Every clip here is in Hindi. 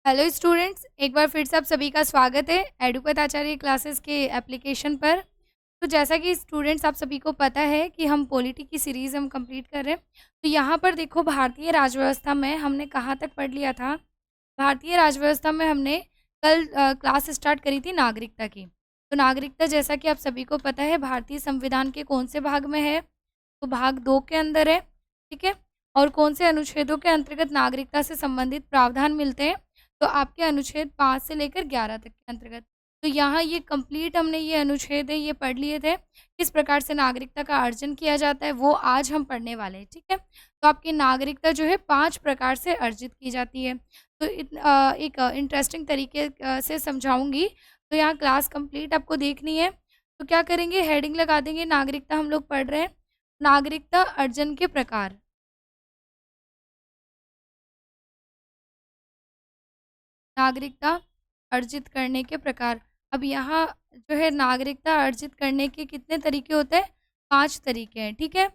हेलो स्टूडेंट्स, एक बार फिर से आप सभी का स्वागत है एडुपत आचार्य क्लासेस के एप्लीकेशन पर। तो जैसा कि स्टूडेंट्स आप सभी को पता है कि हम पॉलिटी की सीरीज़ हम कंप्लीट कर रहे हैं। तो यहाँ पर देखो, भारतीय राजव्यवस्था में हमने कहाँ तक पढ़ लिया था। भारतीय राजव्यवस्था में हमने कल क्लास स्टार्ट करी थी नागरिकता की। तो नागरिकता, जैसा कि आप सभी को पता है, भारतीय संविधान के कौन से भाग में है? तो भाग 2 के अंदर है, ठीक है। और कौन से अनुच्छेदों के अंतर्गत नागरिकता से संबंधित प्रावधान मिलते हैं? तो आपके अनुच्छेद 5 से लेकर 11 तक के अंतर्गत। तो यहाँ ये कंप्लीट हमने ये अनुच्छेद है ये पढ़ लिए थे। किस प्रकार से नागरिकता का अर्जन किया जाता है वो आज हम पढ़ने वाले हैं, ठीक है। तो आपकी नागरिकता जो है 5 प्रकार से अर्जित की जाती है। तो एक इंटरेस्टिंग तरीके से समझाऊंगी। तो यहाँ क्लास कंप्लीट आपको देखनी है। तो क्या करेंगे, हेडिंग लगा देंगे, नागरिकता हम लोग पढ़ रहे हैं। नागरिकता अर्जन के प्रकार। नागरिकता अर्जित करने के प्रकार। अब यहाँ जो है नागरिकता अर्जित करने के कितने तरीके होते हैं? 5 तरीके हैं, ठीक है।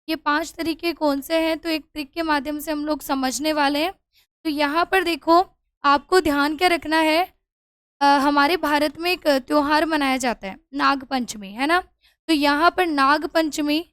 ये 5 तरीके कौन से हैं? तो एक ट्रिक के माध्यम से हम लोग समझने वाले हैं। तो यहाँ पर देखो, आपको ध्यान क्या रखना है, हमारे भारत में एक त्योहार मनाया जाता है, नाग पंचमी, है ना। तो यहाँ पर नाग पंचमी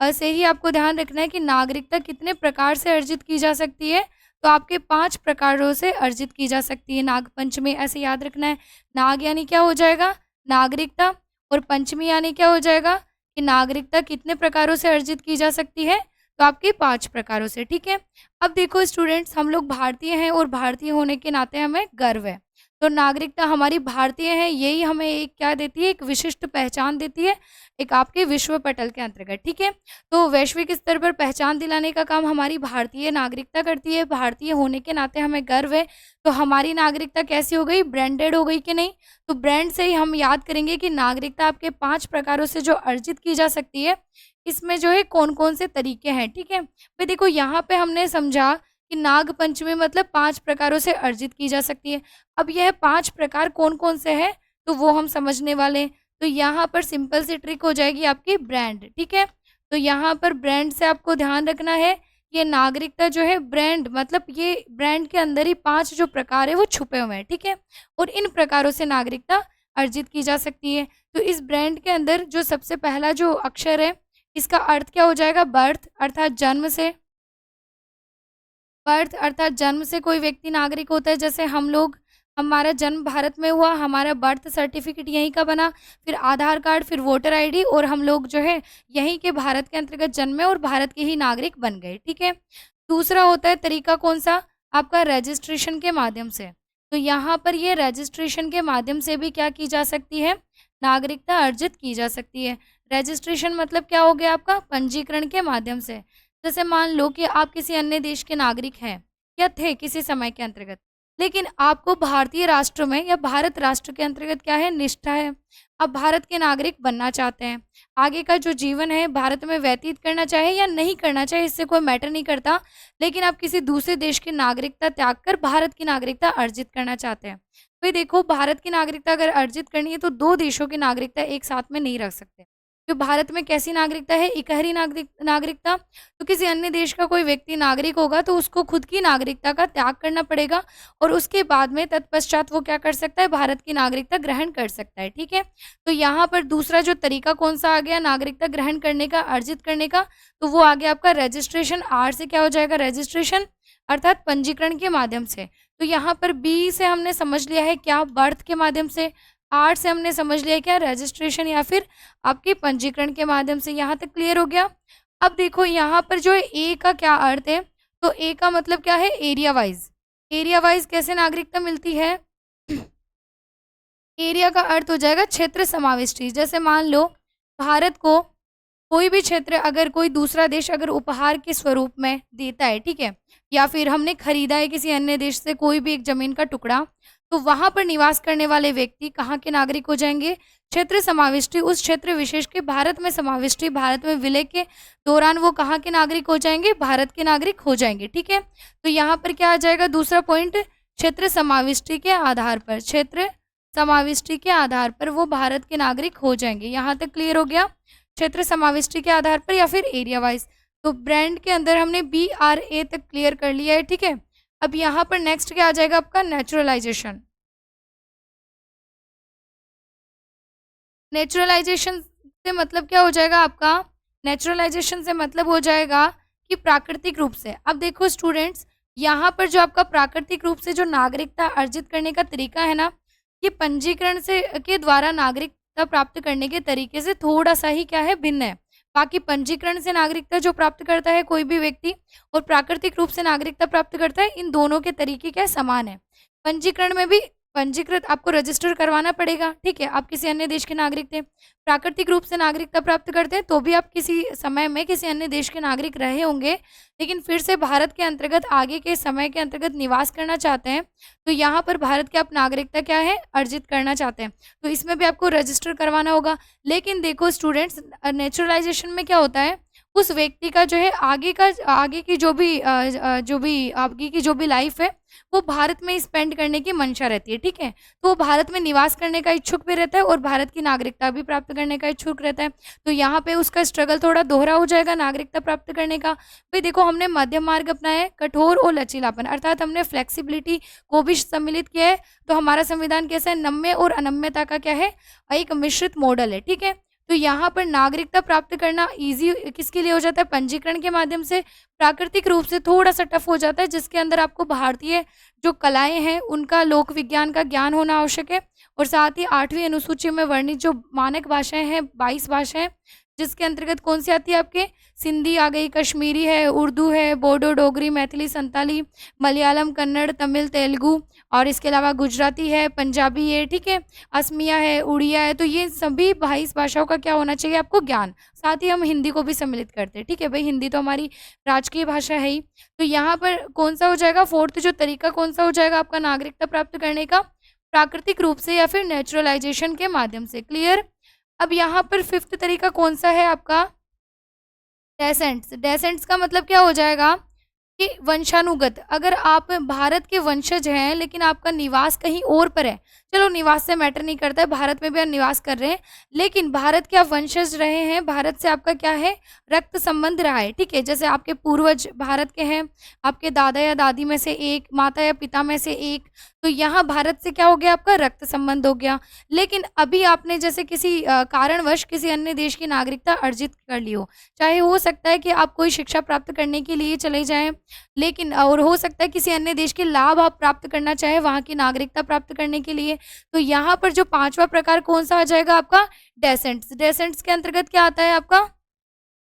से ही आपको ध्यान रखना है कि नागरिकता कितने प्रकार से अर्जित की जा सकती है। तो आपके 5 प्रकारों से अर्जित की जा सकती है नाग पंचमी, ऐसे याद रखना है। नाग यानी क्या हो जाएगा? नागरिकता। और पंचमी यानी क्या हो जाएगा कि नागरिकता कितने प्रकारों से अर्जित की जा सकती है? तो आपके 5 प्रकारों से, ठीक है। अब देखो स्टूडेंट्स, हम लोग भारतीय हैं और भारतीय होने के नाते हमें गर्व है। तो नागरिकता हमारी भारतीय है, यही हमें एक क्या देती है, एक विशिष्ट पहचान देती है, एक आपके विश्व पटल के अंतर्गत, ठीक है। तो वैश्विक स्तर पर पहचान दिलाने का काम हमारी भारतीय नागरिकता करती है। भारतीय होने के नाते हमें गर्व है। तो हमारी नागरिकता कैसी हो गई? ब्रांडेड हो गई कि नहीं? तो ब्रांड से ही हम याद करेंगे कि नागरिकता आपके 5 प्रकारों से जो अर्जित की जा सकती है, इसमें जो है कौन कौन से तरीके हैं, ठीक है। भाई देखो, यहाँ पे हमने समझा कि नाग पंचमी मतलब 5 प्रकारों से अर्जित की जा सकती है। अब यह 5 प्रकार कौन कौन से हैं, तो वो हम समझने वाले हैं। तो यहाँ पर सिंपल सी ट्रिक हो जाएगी आपकी ब्रांड, ठीक है। तो यहाँ पर ब्रांड से आपको ध्यान रखना है, ये नागरिकता जो है ब्रांड, मतलब ये ब्रांड के अंदर ही 5 जो प्रकार है वो छुपे हुए हैं, ठीक है। और इन प्रकारों से नागरिकता अर्जित की जा सकती है। तो इस ब्रांड के अंदर जो सबसे पहला जो अक्षर है, इसका अर्थ क्या हो जाएगा? बर्थ, अर्थात जन्म से। बर्थ अर्थात जन्म से कोई व्यक्ति नागरिक होता है। जैसे हम लोग, हमारा जन्म भारत में हुआ, हमारा बर्थ सर्टिफिकेट यहीं का बना, फिर आधार कार्ड, फिर वोटर आईडी, और हम लोग जो है यहीं के भारत के अंतर्गत जन्मे और भारत के ही नागरिक बन गए, ठीक है। दूसरा होता है तरीका कौन सा? आपका रजिस्ट्रेशन के माध्यम से। तो यहाँ पर ये रजिस्ट्रेशन के माध्यम से भी क्या की जा सकती है? नागरिकता अर्जित की जा सकती है। रजिस्ट्रेशन मतलब क्या हो गया आपका? पंजीकरण के माध्यम से। जैसे मान लो कि आप किसी अन्य देश के नागरिक हैं या थे किसी समय के अंतर्गत, लेकिन आपको भारतीय राष्ट्र में या भारत राष्ट्र के अंतर्गत क्या है? निष्ठा है। आप भारत के नागरिक बनना चाहते हैं, आगे का जो जीवन है भारत में व्यतीत करना चाहे या नहीं करना चाहे, इससे कोई मैटर नहीं करता, लेकिन आप किसी दूसरे देश की नागरिकता त्याग कर भारत की नागरिकता अर्जित करना चाहते हैं। भाई देखो, भारत की नागरिकता अगर अर्जित करनी है तो 2 देशों की नागरिकता एक साथ में नहीं रख सकते। जो भारत में कैसी नागरिकता है? इकहरी नागरिकता। तो किसी अन्य देश का कोई व्यक्ति नागरिक होगा तो उसको खुद की नागरिकता का त्याग करना पड़ेगा, और उसके बाद में तत्पश्चात वो क्या कर सकता है? भारत की नागरिकता ग्रहण कर सकता है, ठीक है। तो यहाँ पर दूसरा जो तरीका कौन सा आ गया नागरिकता ग्रहण करने का, अर्जित करने का? तो वो आ गया आपका रजिस्ट्रेशन। आर से क्या हो जाएगा? रजिस्ट्रेशन, अर्थात पंजीकरण के माध्यम से। तो यहाँ पर बी से हमने समझ लिया है क्या? बर्थ के माध्यम से। आर से हमने समझ लिया क्या? रजिस्ट्रेशन या फिर आपके पंजीकरण के माध्यम से। यहाँ तक क्लियर हो गया? अब देखो यहाँ पर जो है ए का क्या अर्थ है? तो ए का मतलब क्या है? Area wise. एरिया वाइज कैसे नागरिकता मिलती है? एरिया का अर्थ हो जाएगा क्षेत्र समाविष्टि। जैसे मान लो भारत को कोई भी क्षेत्र अगर कोई दूसरा देश अगर उपहार के स्वरूप में देता है, ठीक है, या फिर हमने खरीदा है किसी अन्य देश से कोई भी एक जमीन का टुकड़ा, तो वहां पर निवास करने वाले व्यक्ति कहाँ के नागरिक हो जाएंगे? क्षेत्र समाविष्टि, उस क्षेत्र विशेष के भारत में समाविष्टि, भारत में विलय के दौरान वो कहाँ के नागरिक हो जाएंगे? भारत के नागरिक हो जाएंगे, ठीक है। तो यहाँ पर क्या आ जाएगा दूसरा पॉइंट? क्षेत्र समाविष्टि के आधार पर, क्षेत्र समाविष्टि के आधार पर वो भारत के नागरिक हो जाएंगे। यहाँ तक क्लियर हो गया? क्षेत्र समाविष्टि के आधार पर या फिर एरिया वाइज। तो ब्रांड के अंदर हमने BRA तक क्लियर कर लिया है, ठीक है। अब यहाँ पर नेक्स्ट क्या आ जाएगा आपका, नेचुरलाइजेशन। नेचुरलाइजेशन से मतलब क्या हो जाएगा आपका, नेचुरलाइजेशन से मतलब हो जाएगा कि प्राकृतिक रूप से। अब देखो स्टूडेंट्स, यहाँ पर जो आपका प्राकृतिक रूप से जो नागरिकता अर्जित करने का तरीका है ना, ये पंजीकरण से के द्वारा नागरिकता प्राप्त करने के तरीके से थोड़ा सा ही क्या है, भिन्न है। बाकी पंजीकरण से नागरिकता जो प्राप्त करता है कोई भी व्यक्ति, और प्राकृतिक रूप से नागरिकता प्राप्त करता है, इन दोनों के तरीके क्या समान है। पंजीकरण में भी पंजीकृत आपको रजिस्टर करवाना पड़ेगा, ठीक है, आप किसी अन्य देश के नागरिक थे। प्राकृतिक रूप से नागरिकता प्राप्त करते हैं तो भी आप किसी समय में किसी अन्य देश के नागरिक रहे होंगे, लेकिन फिर से भारत के अंतर्गत आगे के समय के अंतर्गत निवास करना चाहते हैं, तो यहाँ पर भारत के आप नागरिकता क्या है, अर्जित करना चाहते हैं, तो इसमें भी आपको रजिस्टर करवाना होगा। लेकिन देखो स्टूडेंट्स, नेचुरलाइजेशन में क्या होता है, उस व्यक्ति का जो है आगे की जो भी आगे की जो भी लाइफ है, वो भारत में स्पेंड करने की मंशा रहती है, ठीक है। तो वो भारत में निवास करने का इच्छुक भी रहता है और भारत की नागरिकता भी प्राप्त करने का इच्छुक रहता है। तो यहाँ पे उसका स्ट्रगल थोड़ा दोहरा हो जाएगा नागरिकता प्राप्त करने का। भाई देखो, हमने मध्यम मार्ग अपनाया है, कठोर और लचीलापन, अर्थात हमने फ्लेक्सिबिलिटी को भी सम्मिलित किया है। तो हमारा संविधान कैसा है, नम्य और अनम्यता का क्या है, एक मिश्रित मॉडल है, ठीक है। तो यहाँ पर नागरिकता प्राप्त करना इजी किसके लिए हो जाता है, पंजीकरण के माध्यम से। प्राकृतिक रूप से थोड़ा सा टफ हो जाता है, जिसके अंदर आपको भारतीय जो कलाएं हैं उनका, लोक विज्ञान का ज्ञान होना आवश्यक है, और साथ ही 8वीं अनुसूची में वर्णित जो मानक भाषाएं हैं, 22 भाषाएं, जिसके अंतर्गत कौन सी आती है आपके, सिंधी आ गई, कश्मीरी है, उर्दू है, बोडो, डोगरी, मैथिली, संताली, मलयालम, कन्नड़, तमिल, तेलुगु, और इसके अलावा गुजराती है, पंजाबी है, ठीक है, असमिया है, उड़िया है। तो ये सभी 22 भाषाओं का क्या होना चाहिए आपको, ज्ञान। साथ ही हम हिंदी को भी सम्मिलित करते हैं, ठीक है भाई, हिंदी तो हमारी राजकीय भाषा है ही। तो यहाँ पर कौन सा हो जाएगा, फोर्थ जो तरीका कौन सा हो जाएगा आपका नागरिकता प्राप्त करने का, प्राकृतिक रूप से या फिर नेचुरलाइजेशन के माध्यम से। क्लियर। अब यहाँ पर फिफ्थ तरीका कौन सा है आपका, डेसेंट्स। डेसेंट्स का मतलब क्या हो जाएगा कि वंशानुगत, अगर आप भारत के वंशज हैं लेकिन आपका निवास कहीं और पर है, चलो निवास से मैटर नहीं करता है, भारत में भी आप निवास कर रहे हैं, लेकिन भारत के आप वंशज रहे हैं, भारत से आपका क्या है, रक्त संबंध रहा है, ठीक है। जैसे आपके पूर्वज भारत के हैं, आपके दादा या दादी में से एक, माता या पिता में से एक, तो यहाँ भारत से क्या हो गया, आपका रक्त संबंध हो गया। लेकिन अभी आपने जैसे किसी कारणवश किसी अन्य देश की नागरिकता अर्जित कर ली हो, चाहे हो सकता है कि आप कोई शिक्षा प्राप्त करने के लिए चले जाएं, लेकिन और हो सकता है किसी अन्य देश के लाभ आप प्राप्त करना चाहे वहाँ की नागरिकता प्राप्त करने के लिए, तो यहाँ पर जो 5वां प्रकार कौन सा आ जाएगा आपका, डेसेंट्स। डेसेंट्स के अंतर्गत क्या आता है आपका,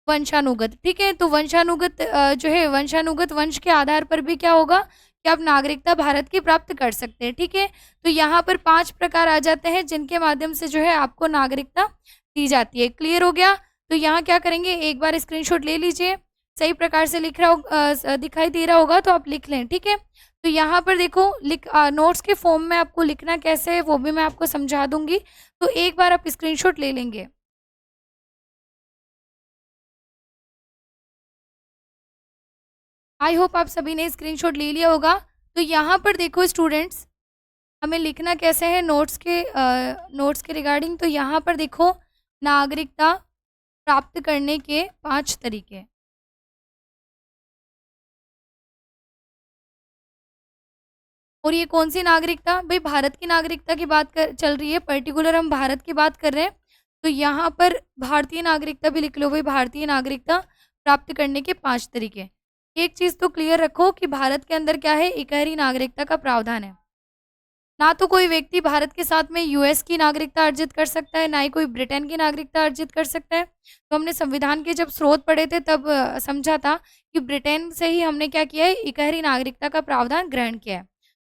वंशानुगत, ठीक है। तो वंशानुगत जो है, वंशानुगत वंश के आधार पर भी क्या होगा कि आप नागरिकता भारत की प्राप्त कर सकते हैं, ठीक है। तो यहाँ पर 5 प्रकार आ जाते हैं जिनके माध्यम से जो है आपको नागरिकता दी जाती है। क्लियर हो गया। तो यहाँ क्या करेंगे, एक बार स्क्रीनशॉट ले लीजिए, सही प्रकार से लिख रहा हो, दिखाई दे रहा होगा तो आप लिख लें, ठीक है। तो यहाँ पर देखो, नोट्स के फॉर्म में आपको लिखना कैसे है वो भी मैं आपको समझा दूंगी, तो एक बार आप स्क्रीनशॉट ले लेंगे। आई होप आप सभी ने स्क्रीनशॉट ले लिया होगा। तो यहाँ पर देखो स्टूडेंट्स, हमें लिखना कैसे है नोट्स के रिगार्डिंग, तो यहाँ पर देखो, नागरिकता प्राप्त करने के 5 तरीके। और ये कौन सी नागरिकता, भाई भारत की नागरिकता की बात चल रही है, पर्टिकुलर हम भारत की बात कर रहे हैं, तो यहाँ पर भारतीय नागरिकता भी लिख लो भाई, भारतीय नागरिकता प्राप्त करने के 5 तरीके। एक चीज तो क्लियर रखो कि भारत के अंदर क्या है, इकहरी नागरिकता का प्रावधान है। ना तो कोई व्यक्ति भारत के साथ में यूएस की नागरिकता अर्जित कर सकता है, ना ही कोई ब्रिटेन की नागरिकता अर्जित कर सकता है। तो हमने संविधान के जब स्रोत पढ़े थे तब समझा था कि ब्रिटेन से ही हमने क्या किया है, इकहरी नागरिकता का प्रावधान ग्रहण किया है।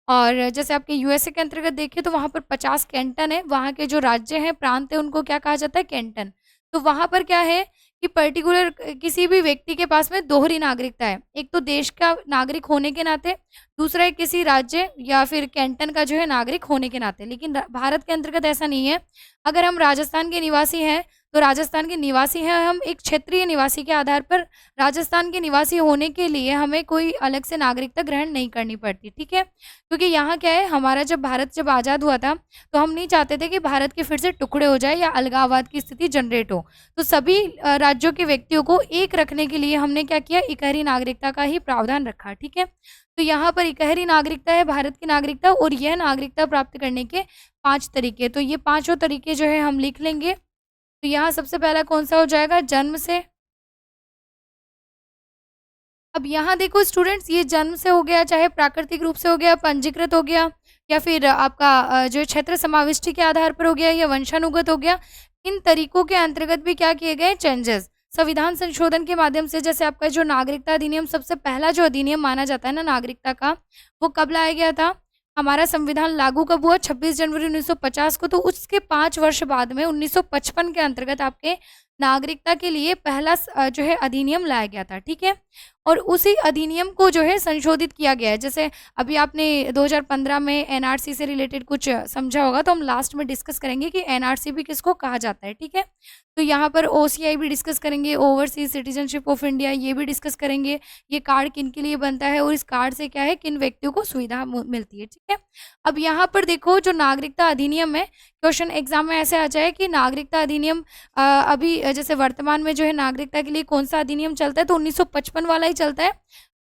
और जैसे आपके यूएसए के अंतर्गत देखिए तो वहाँ पर 50 कैंटन है, वहाँ के जो राज्य हैं, प्रांत है, उनको क्या कहा जाता है, कैंटन। तो वहाँ पर क्या है कि पर्टिकुलर किसी भी व्यक्ति के पास में दोहरी नागरिकता है, एक तो देश का नागरिक होने के नाते, दूसरा है किसी राज्य या फिर कैंटन का जो है नागरिक होने के नाते। लेकिन भारत के अंतर्गत ऐसा नहीं है। अगर हम राजस्थान के निवासी हैं तो राजस्थान के निवासी हैं हम, एक क्षेत्रीय निवासी के आधार पर राजस्थान के निवासी होने के लिए हमें कोई अलग से नागरिकता ग्रहण नहीं करनी पड़ती, ठीक है। क्योंकि यहाँ क्या है, हमारा जब भारत जब आज़ाद हुआ था तो हम नहीं चाहते थे कि भारत के फिर से टुकड़े हो जाए या अलगाववाद की स्थिति जनरेट हो। तो सभी राज्यों के व्यक्तियों को एक रखने के लिए हमने क्या किया, इकहरी नागरिकता का ही प्रावधान रखा, ठीक है। तो यहाँ पर इकहरी नागरिकता है भारत की नागरिकता, और यह नागरिकता प्राप्त करने के 5 तरीके। तो ये पाँचों तरीके जो है हम लिख लेंगे। तो यहाँ सबसे पहला कौन सा हो जाएगा, जन्म से। अब यहाँ देखो स्टूडेंट्स, ये जन्म से हो गया, चाहे प्राकृतिक रूप से हो गया, पंजीकृत हो गया, या फिर आपका जो क्षेत्र समाविष्टि के आधार पर हो गया, या वंशानुगत हो गया। इन तरीकों के अंतर्गत भी क्या किए गए, चेंजेस। संविधान संशोधन के माध्यम से, जैसे आपका जो नागरिकता अधिनियम सबसे पहला जो अधिनियम माना जाता है ना नागरिकता का, वो कब लाया गया था, हमारा संविधान लागू कब हुआ, 26 जनवरी 1950 को। तो उसके 5 वर्ष बाद में 1955 के अंतर्गत आपके नागरिकता के लिए पहला जो है अधिनियम लाया गया था, ठीक है। और उसी अधिनियम को जो है संशोधित किया गया है। जैसे अभी आपने 2015 में एनआरसी से रिलेटेड कुछ समझा होगा, तो हम लास्ट में डिस्कस करेंगे कि एनआरसी भी किसको कहा जाता है, ठीक है। तो यहाँ पर ओसीआई भी डिस्कस करेंगे, ओवरसीज सिटीजनशिप ऑफ इंडिया, ये भी डिस्कस करेंगे, ये कार्ड किन के लिए बनता है और इस कार्ड से क्या है, किन व्यक्तियों को सुविधा मिलती है, ठीक है। अब यहाँ पर देखो जो नागरिकता अधिनियम है, क्वेश्चन एग्जाम में ऐसे आ जाए कि नागरिकता अधिनियम अभी जैसे वर्तमान में जो है नागरिकता के लिए कौन सा अधिनियम चलता है, तो 1955 वाला ही चलता है।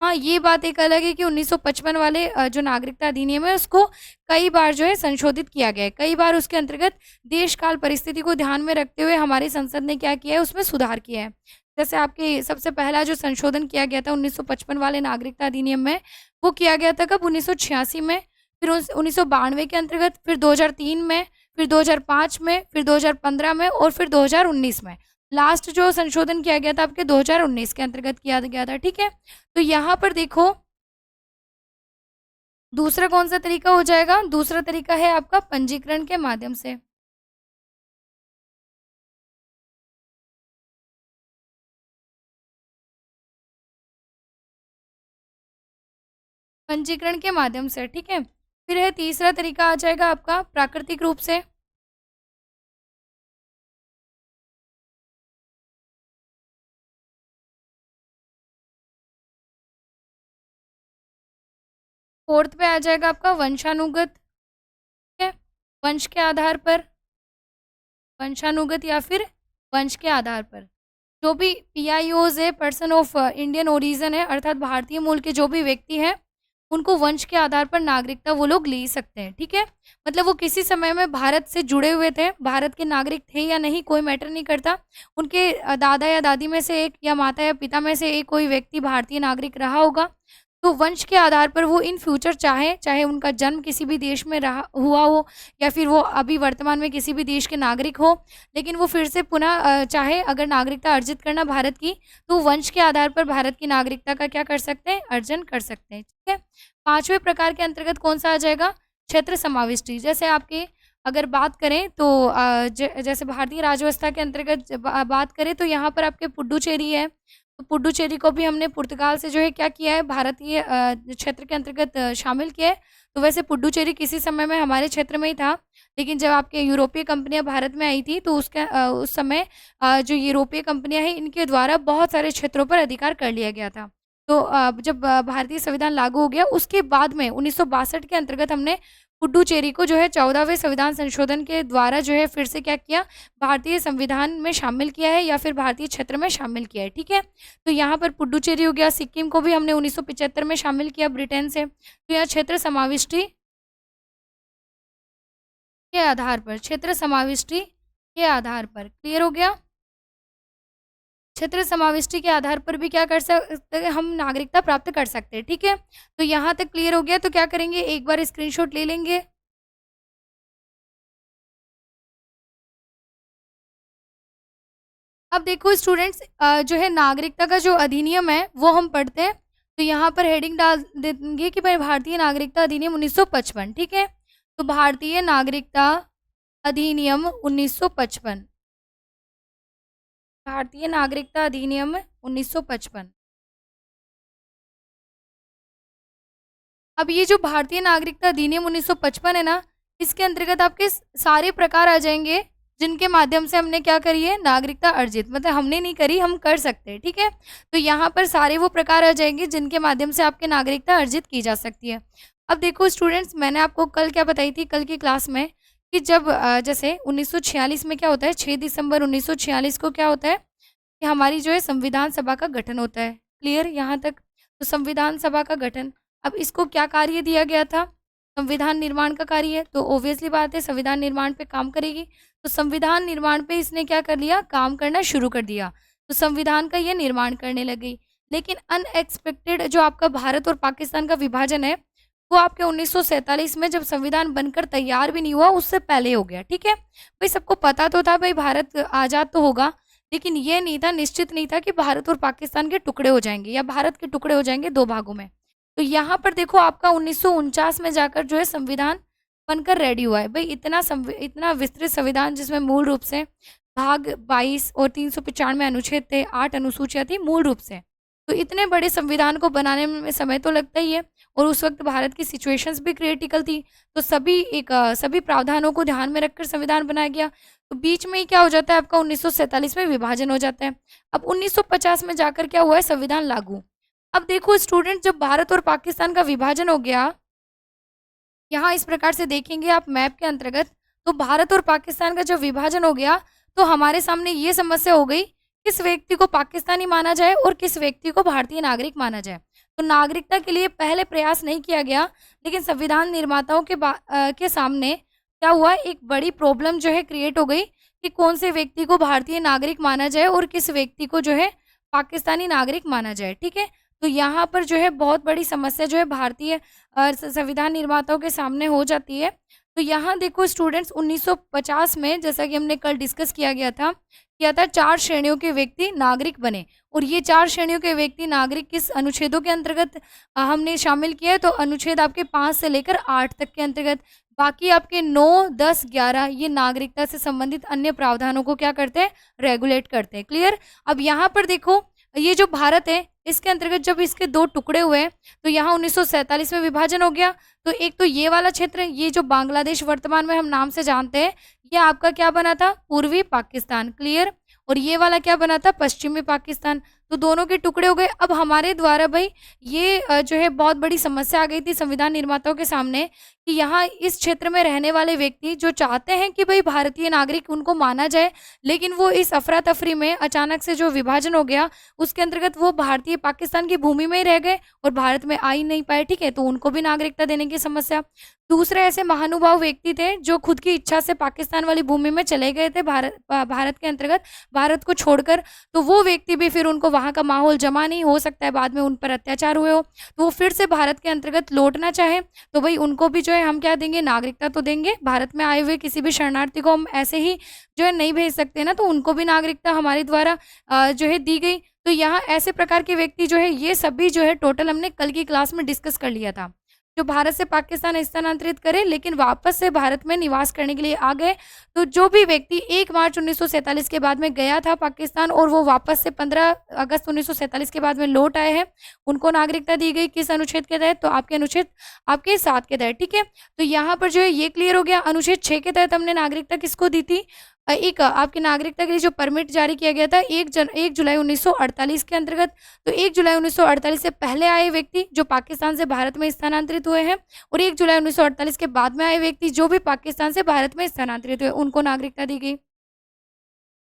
हाँ, ये बात एक अलग है कि 1955 वाले जो नागरिकता अधिनियम है उसको कई बार जो है संशोधित किया गया है, कई बार उसके अंतर्गत देश काल परिस्थिति को ध्यान में रखते हुए हमारी संसद ने क्या किया है, उसमें सुधार किया है। जैसे आपके सबसे पहला जो संशोधन किया गया था 1955 वाले नागरिकता अधिनियम में, वो किया गया था कब, 1986 में, फिर 1992 के अंतर्गत, फिर 2003 में, फिर 2005 में, फिर 2015 में, और फिर 2019 में। लास्ट जो संशोधन किया गया था आपके 2019 के अंतर्गत किया गया था, ठीक है। तो यहाँ पर देखो दूसरा कौन सा तरीका हो जाएगा, दूसरा तरीका है आपका पंजीकरण के माध्यम से। पंजीकरण के माध्यम से, ठीक है। फिर है तीसरा तरीका आ जाएगा आपका प्राकृतिक रूप से। फोर्थ पे आ जाएगा आपका वंशानुगत, ठीक है, वंश के आधार पर, वंशानुगत या फिर वंश के आधार पर। जो भी पीआईओज है, पर्सन ऑफ इंडियन ओरिजिन है, अर्थात भारतीय मूल के जो भी व्यक्ति हैं, उनको वंश के आधार पर नागरिकता वो लोग ले सकते हैं, ठीक है। मतलब वो किसी समय में भारत से जुड़े हुए थे, भारत के नागरिक थे या नहीं कोई मैटर नहीं करता, उनके दादा या दादी में से एक, या माता या पिता में से एक कोई व्यक्ति भारतीय नागरिक रहा होगा, तो वंश के आधार पर वो इन फ्यूचर चाहे उनका जन्म किसी भी देश में रहा हुआ हो, या फिर वो अभी वर्तमान में किसी भी देश के नागरिक हो, लेकिन वो फिर से पुनः चाहे अगर नागरिकता अर्जित करना भारत की, तो वंश के आधार पर भारत की नागरिकता का क्या कर सकते हैं, अर्जन कर सकते हैं, ठीक है। पांचवें प्रकार के अंतर्गत कौन सा आ जाएगा, क्षेत्र समाविष्टि। जैसे आपके अगर बात करें तो जैसे भारतीय राज्यव्यवस्था के अंतर्गत बात करें तो यहाँ पर आपके पुडुचेरी है, तो पुडुचेरी को भी हमने पुर्तगाल से जो है क्या किया है, भारतीय क्षेत्र के अंतर्गत शामिल किया है। तो वैसे पुडुचेरी किसी समय में हमारे क्षेत्र में ही था, लेकिन जब आपके यूरोपीय कंपनियां भारत में आई थी तो उस समय जो यूरोपीय कंपनियां हैं इनके द्वारा बहुत सारे क्षेत्रों पर अधिकार कर लिया गया था। तो जब भारतीय संविधान लागू हो गया उसके बाद में 1962 के अंतर्गत हमने पुडुचेरी को जो है 14वें संविधान संशोधन के द्वारा जो है फिर से क्या किया, भारतीय संविधान में शामिल किया है, या फिर भारतीय क्षेत्र में शामिल किया है, ठीक है। तो यहाँ पर पुडुचेरी हो गया, सिक्किम को भी हमने 1975 में शामिल किया ब्रिटेन से। तो यहाँ क्षेत्र समाविष्टि के आधार पर, क्षेत्र समाविष्टि के आधार पर, क्लियर हो गया। क्षेत्र समाविष्टि के आधार पर भी क्या कर सकते हैं, हम नागरिकता प्राप्त कर सकते हैं, ठीक है। तो यहाँ तक क्लियर हो गया, तो क्या करेंगे, एक बार स्क्रीनशॉट ले लेंगे। अब देखो स्टूडेंट्स, जो है नागरिकता का जो अधिनियम है वो हम पढ़ते हैं। तो यहाँ पर हेडिंग डाल देंगे कि भाई भारतीय नागरिकता अधिनियम 1955, ठीक है। तो भारतीय नागरिकता अधिनियम 1955, भारतीय नागरिकता अधिनियम 1955। अब ये जो भारतीय नागरिकता अधिनियम 1955 है ना, इसके अंतर्गत आपके सारे प्रकार आ जाएंगे। जिनके माध्यम से हमने क्या करी है, नागरिकता अर्जित, मतलब हमने नहीं करी, हम कर सकते हैं, ठीक है। तो यहाँ पर सारे वो प्रकार आ जाएंगे जिनके माध्यम से आपकी नागरिकता अर्जित की जा सकती है। अब देखो स्टूडेंट्स, मैंने आपको कल क्या बताई थी, कल की क्लास में, कि जब जैसे 1946 में क्या होता है, 6 दिसंबर 1946 को क्या होता है कि हमारी जो है संविधान सभा का गठन होता है। क्लियर यहाँ तक? तो संविधान सभा का गठन, अब इसको क्या कार्य दिया गया था, संविधान निर्माण का कार्य है, तो ऑब्वियसली बात है संविधान निर्माण पे काम करेगी। तो संविधान निर्माण पे इसने क्या कर लिया, काम करना शुरू कर दिया, तो संविधान का ये निर्माण करने लग गई। लेकिन अनएक्सपेक्टेड जो आपका भारत और पाकिस्तान का विभाजन है, वो आपके 1947 में जब संविधान बनकर तैयार भी नहीं हुआ, उससे पहले हो गया, ठीक है। भाई सबको पता तो था भाई भारत आज़ाद तो होगा, लेकिन ये नहीं था, निश्चित नहीं था कि भारत और पाकिस्तान के टुकड़े हो जाएंगे या भारत के टुकड़े हो जाएंगे 2 भागों में। तो यहाँ पर देखो आपका 1949 में जाकर जो है संविधान बनकर रेडी हुआ है। भाई इतना विस्तृत संविधान, जिसमें मूल रूप से भाग 22 और 395 अनुच्छेद थे, 8 अनुसूचियां थी मूल रूप से। तो इतने बड़े संविधान को बनाने में समय तो लगता ही है, और उस वक्त भारत की सिचुएशंस भी क्रिटिकल थी, तो सभी प्रावधानों को ध्यान में रखकर संविधान बनाया गया। तो बीच में ही क्या हो जाता है, आपका 1947 में विभाजन हो जाता है। अब 1950 में जाकर क्या हुआ है, संविधान लागू। अब देखो स्टूडेंट, जब भारत और पाकिस्तान का विभाजन हो गया, यहाँ इस प्रकार से देखेंगे आप मैप के अंतर्गत, तो भारत और पाकिस्तान का जब विभाजन हो गया, तो हमारे सामने ये समस्या हो गई, किस व्यक्ति को पाकिस्तानी माना जाए और किस व्यक्ति को भारतीय नागरिक माना जाए। तो नागरिकता के लिए पहले प्रयास नहीं किया गया, लेकिन संविधान निर्माताओं के सामने क्या हुआ, एक बड़ी प्रॉब्लम जो है क्रिएट हो गई कि कौन से व्यक्ति को भारतीय नागरिक माना जाए और किस व्यक्ति को जो है पाकिस्तानी नागरिक माना जाए, ठीक है। तो यहाँ पर जो है बहुत बड़ी समस्या जो है भारतीय संविधान निर्माताओं के सामने हो जाती है। तो यहाँ देखो स्टूडेंट्स, 1950 में जैसा कि हमने कल डिस्कस किया था 4 श्रेणियों के व्यक्ति नागरिक बने, और ये 4 श्रेणियों के व्यक्ति नागरिक किस अनुच्छेदों के अंतर्गत हमने शामिल किया है, तो अनुच्छेद आपके 5 से लेकर 8 तक के अंतर्गत। बाकी आपके 9, 10, 11 ये नागरिकता से संबंधित अन्य प्रावधानों को क्या करते हैं, रेगुलेट करते हैं। क्लियर? अब यहाँ पर देखो, ये जो भारत है, इसके अंतर्गत जब इसके 2 टुकड़े हुए, तो यहाँ 1947 में विभाजन हो गया। तो एक तो ये वाला क्षेत्र, ये जो बांग्लादेश वर्तमान में हम नाम से जानते हैं, ये आपका क्या बना था, पूर्वी पाकिस्तान। क्लियर? और ये वाला क्या बना था, पश्चिमी पाकिस्तान। तो दोनों के टुकड़े हो गए। अब हमारे द्वारा भाई ये जो है बहुत बड़ी समस्या आ गई थी संविधान निर्माताओं के सामने, कि यहाँ इस क्षेत्र में रहने वाले व्यक्ति जो चाहते हैं कि भाई भारतीय नागरिक उनको माना जाए, लेकिन वो इस अफरा तफरी में अचानक से जो विभाजन हो गया, उसके अंतर्गत वो भारतीय पाकिस्तान की भूमि में ही रह गए और भारत में आ ही नहीं पाए, ठीक है। तो उनको भी नागरिकता देने की समस्या। दूसरे ऐसे महानुभाव व्यक्ति थे जो खुद की इच्छा से पाकिस्तान वाली भूमि में चले गए थे, भारत के अंतर्गत, भारत को छोड़कर। तो वो व्यक्ति भी फिर उनको वहाँ का माहौल जमा नहीं हो सकता है, बाद में उन पर अत्याचार हुए हो, तो वो फिर से भारत के अंतर्गत लौटना चाहे, तो भाई उनको भी जो है हम क्या देंगे, नागरिकता तो देंगे। भारत में आए हुए किसी भी शरणार्थी को हम ऐसे ही जो है नहीं भेज सकते ना, तो उनको भी नागरिकता हमारे द्वारा जो है दी गई। तो यहाँ ऐसे प्रकार के व्यक्ति जो है, ये सभी जो है टोटल हमने कल की क्लास में डिस्कस कर लिया था, जो भारत से पाकिस्तान स्थानांतरित करे लेकिन वापस से भारत में निवास करने के लिए आ गए। तो जो भी व्यक्ति 1 मार्च 1947 के बाद में गया था पाकिस्तान और वो वापस से 15 अगस्त 1947 के बाद में लौट आए हैं, उनको नागरिकता दी गई। किस अनुच्छेद के तहत? तो आपके अनुच्छेद आपके 7 के तहत, ठीक है। तो यहाँ पर जो है ये क्लियर हो गया। अनुच्छेद 6 के तहत हमने नागरिकता किसको दी थी, एक आपकी नागरिकता के लिए जो परमिट जारी किया गया था 1 जुलाई 1948 के अंतर्गत। तो 1 जुलाई 1948 से पहले आए व्यक्ति जो पाकिस्तान से भारत में स्थानांतरित हुए हैं, और 1 जुलाई 1948 के बाद में आए व्यक्ति जो भी पाकिस्तान से भारत में स्थानांतरित हुए, उनको नागरिकता दी गई।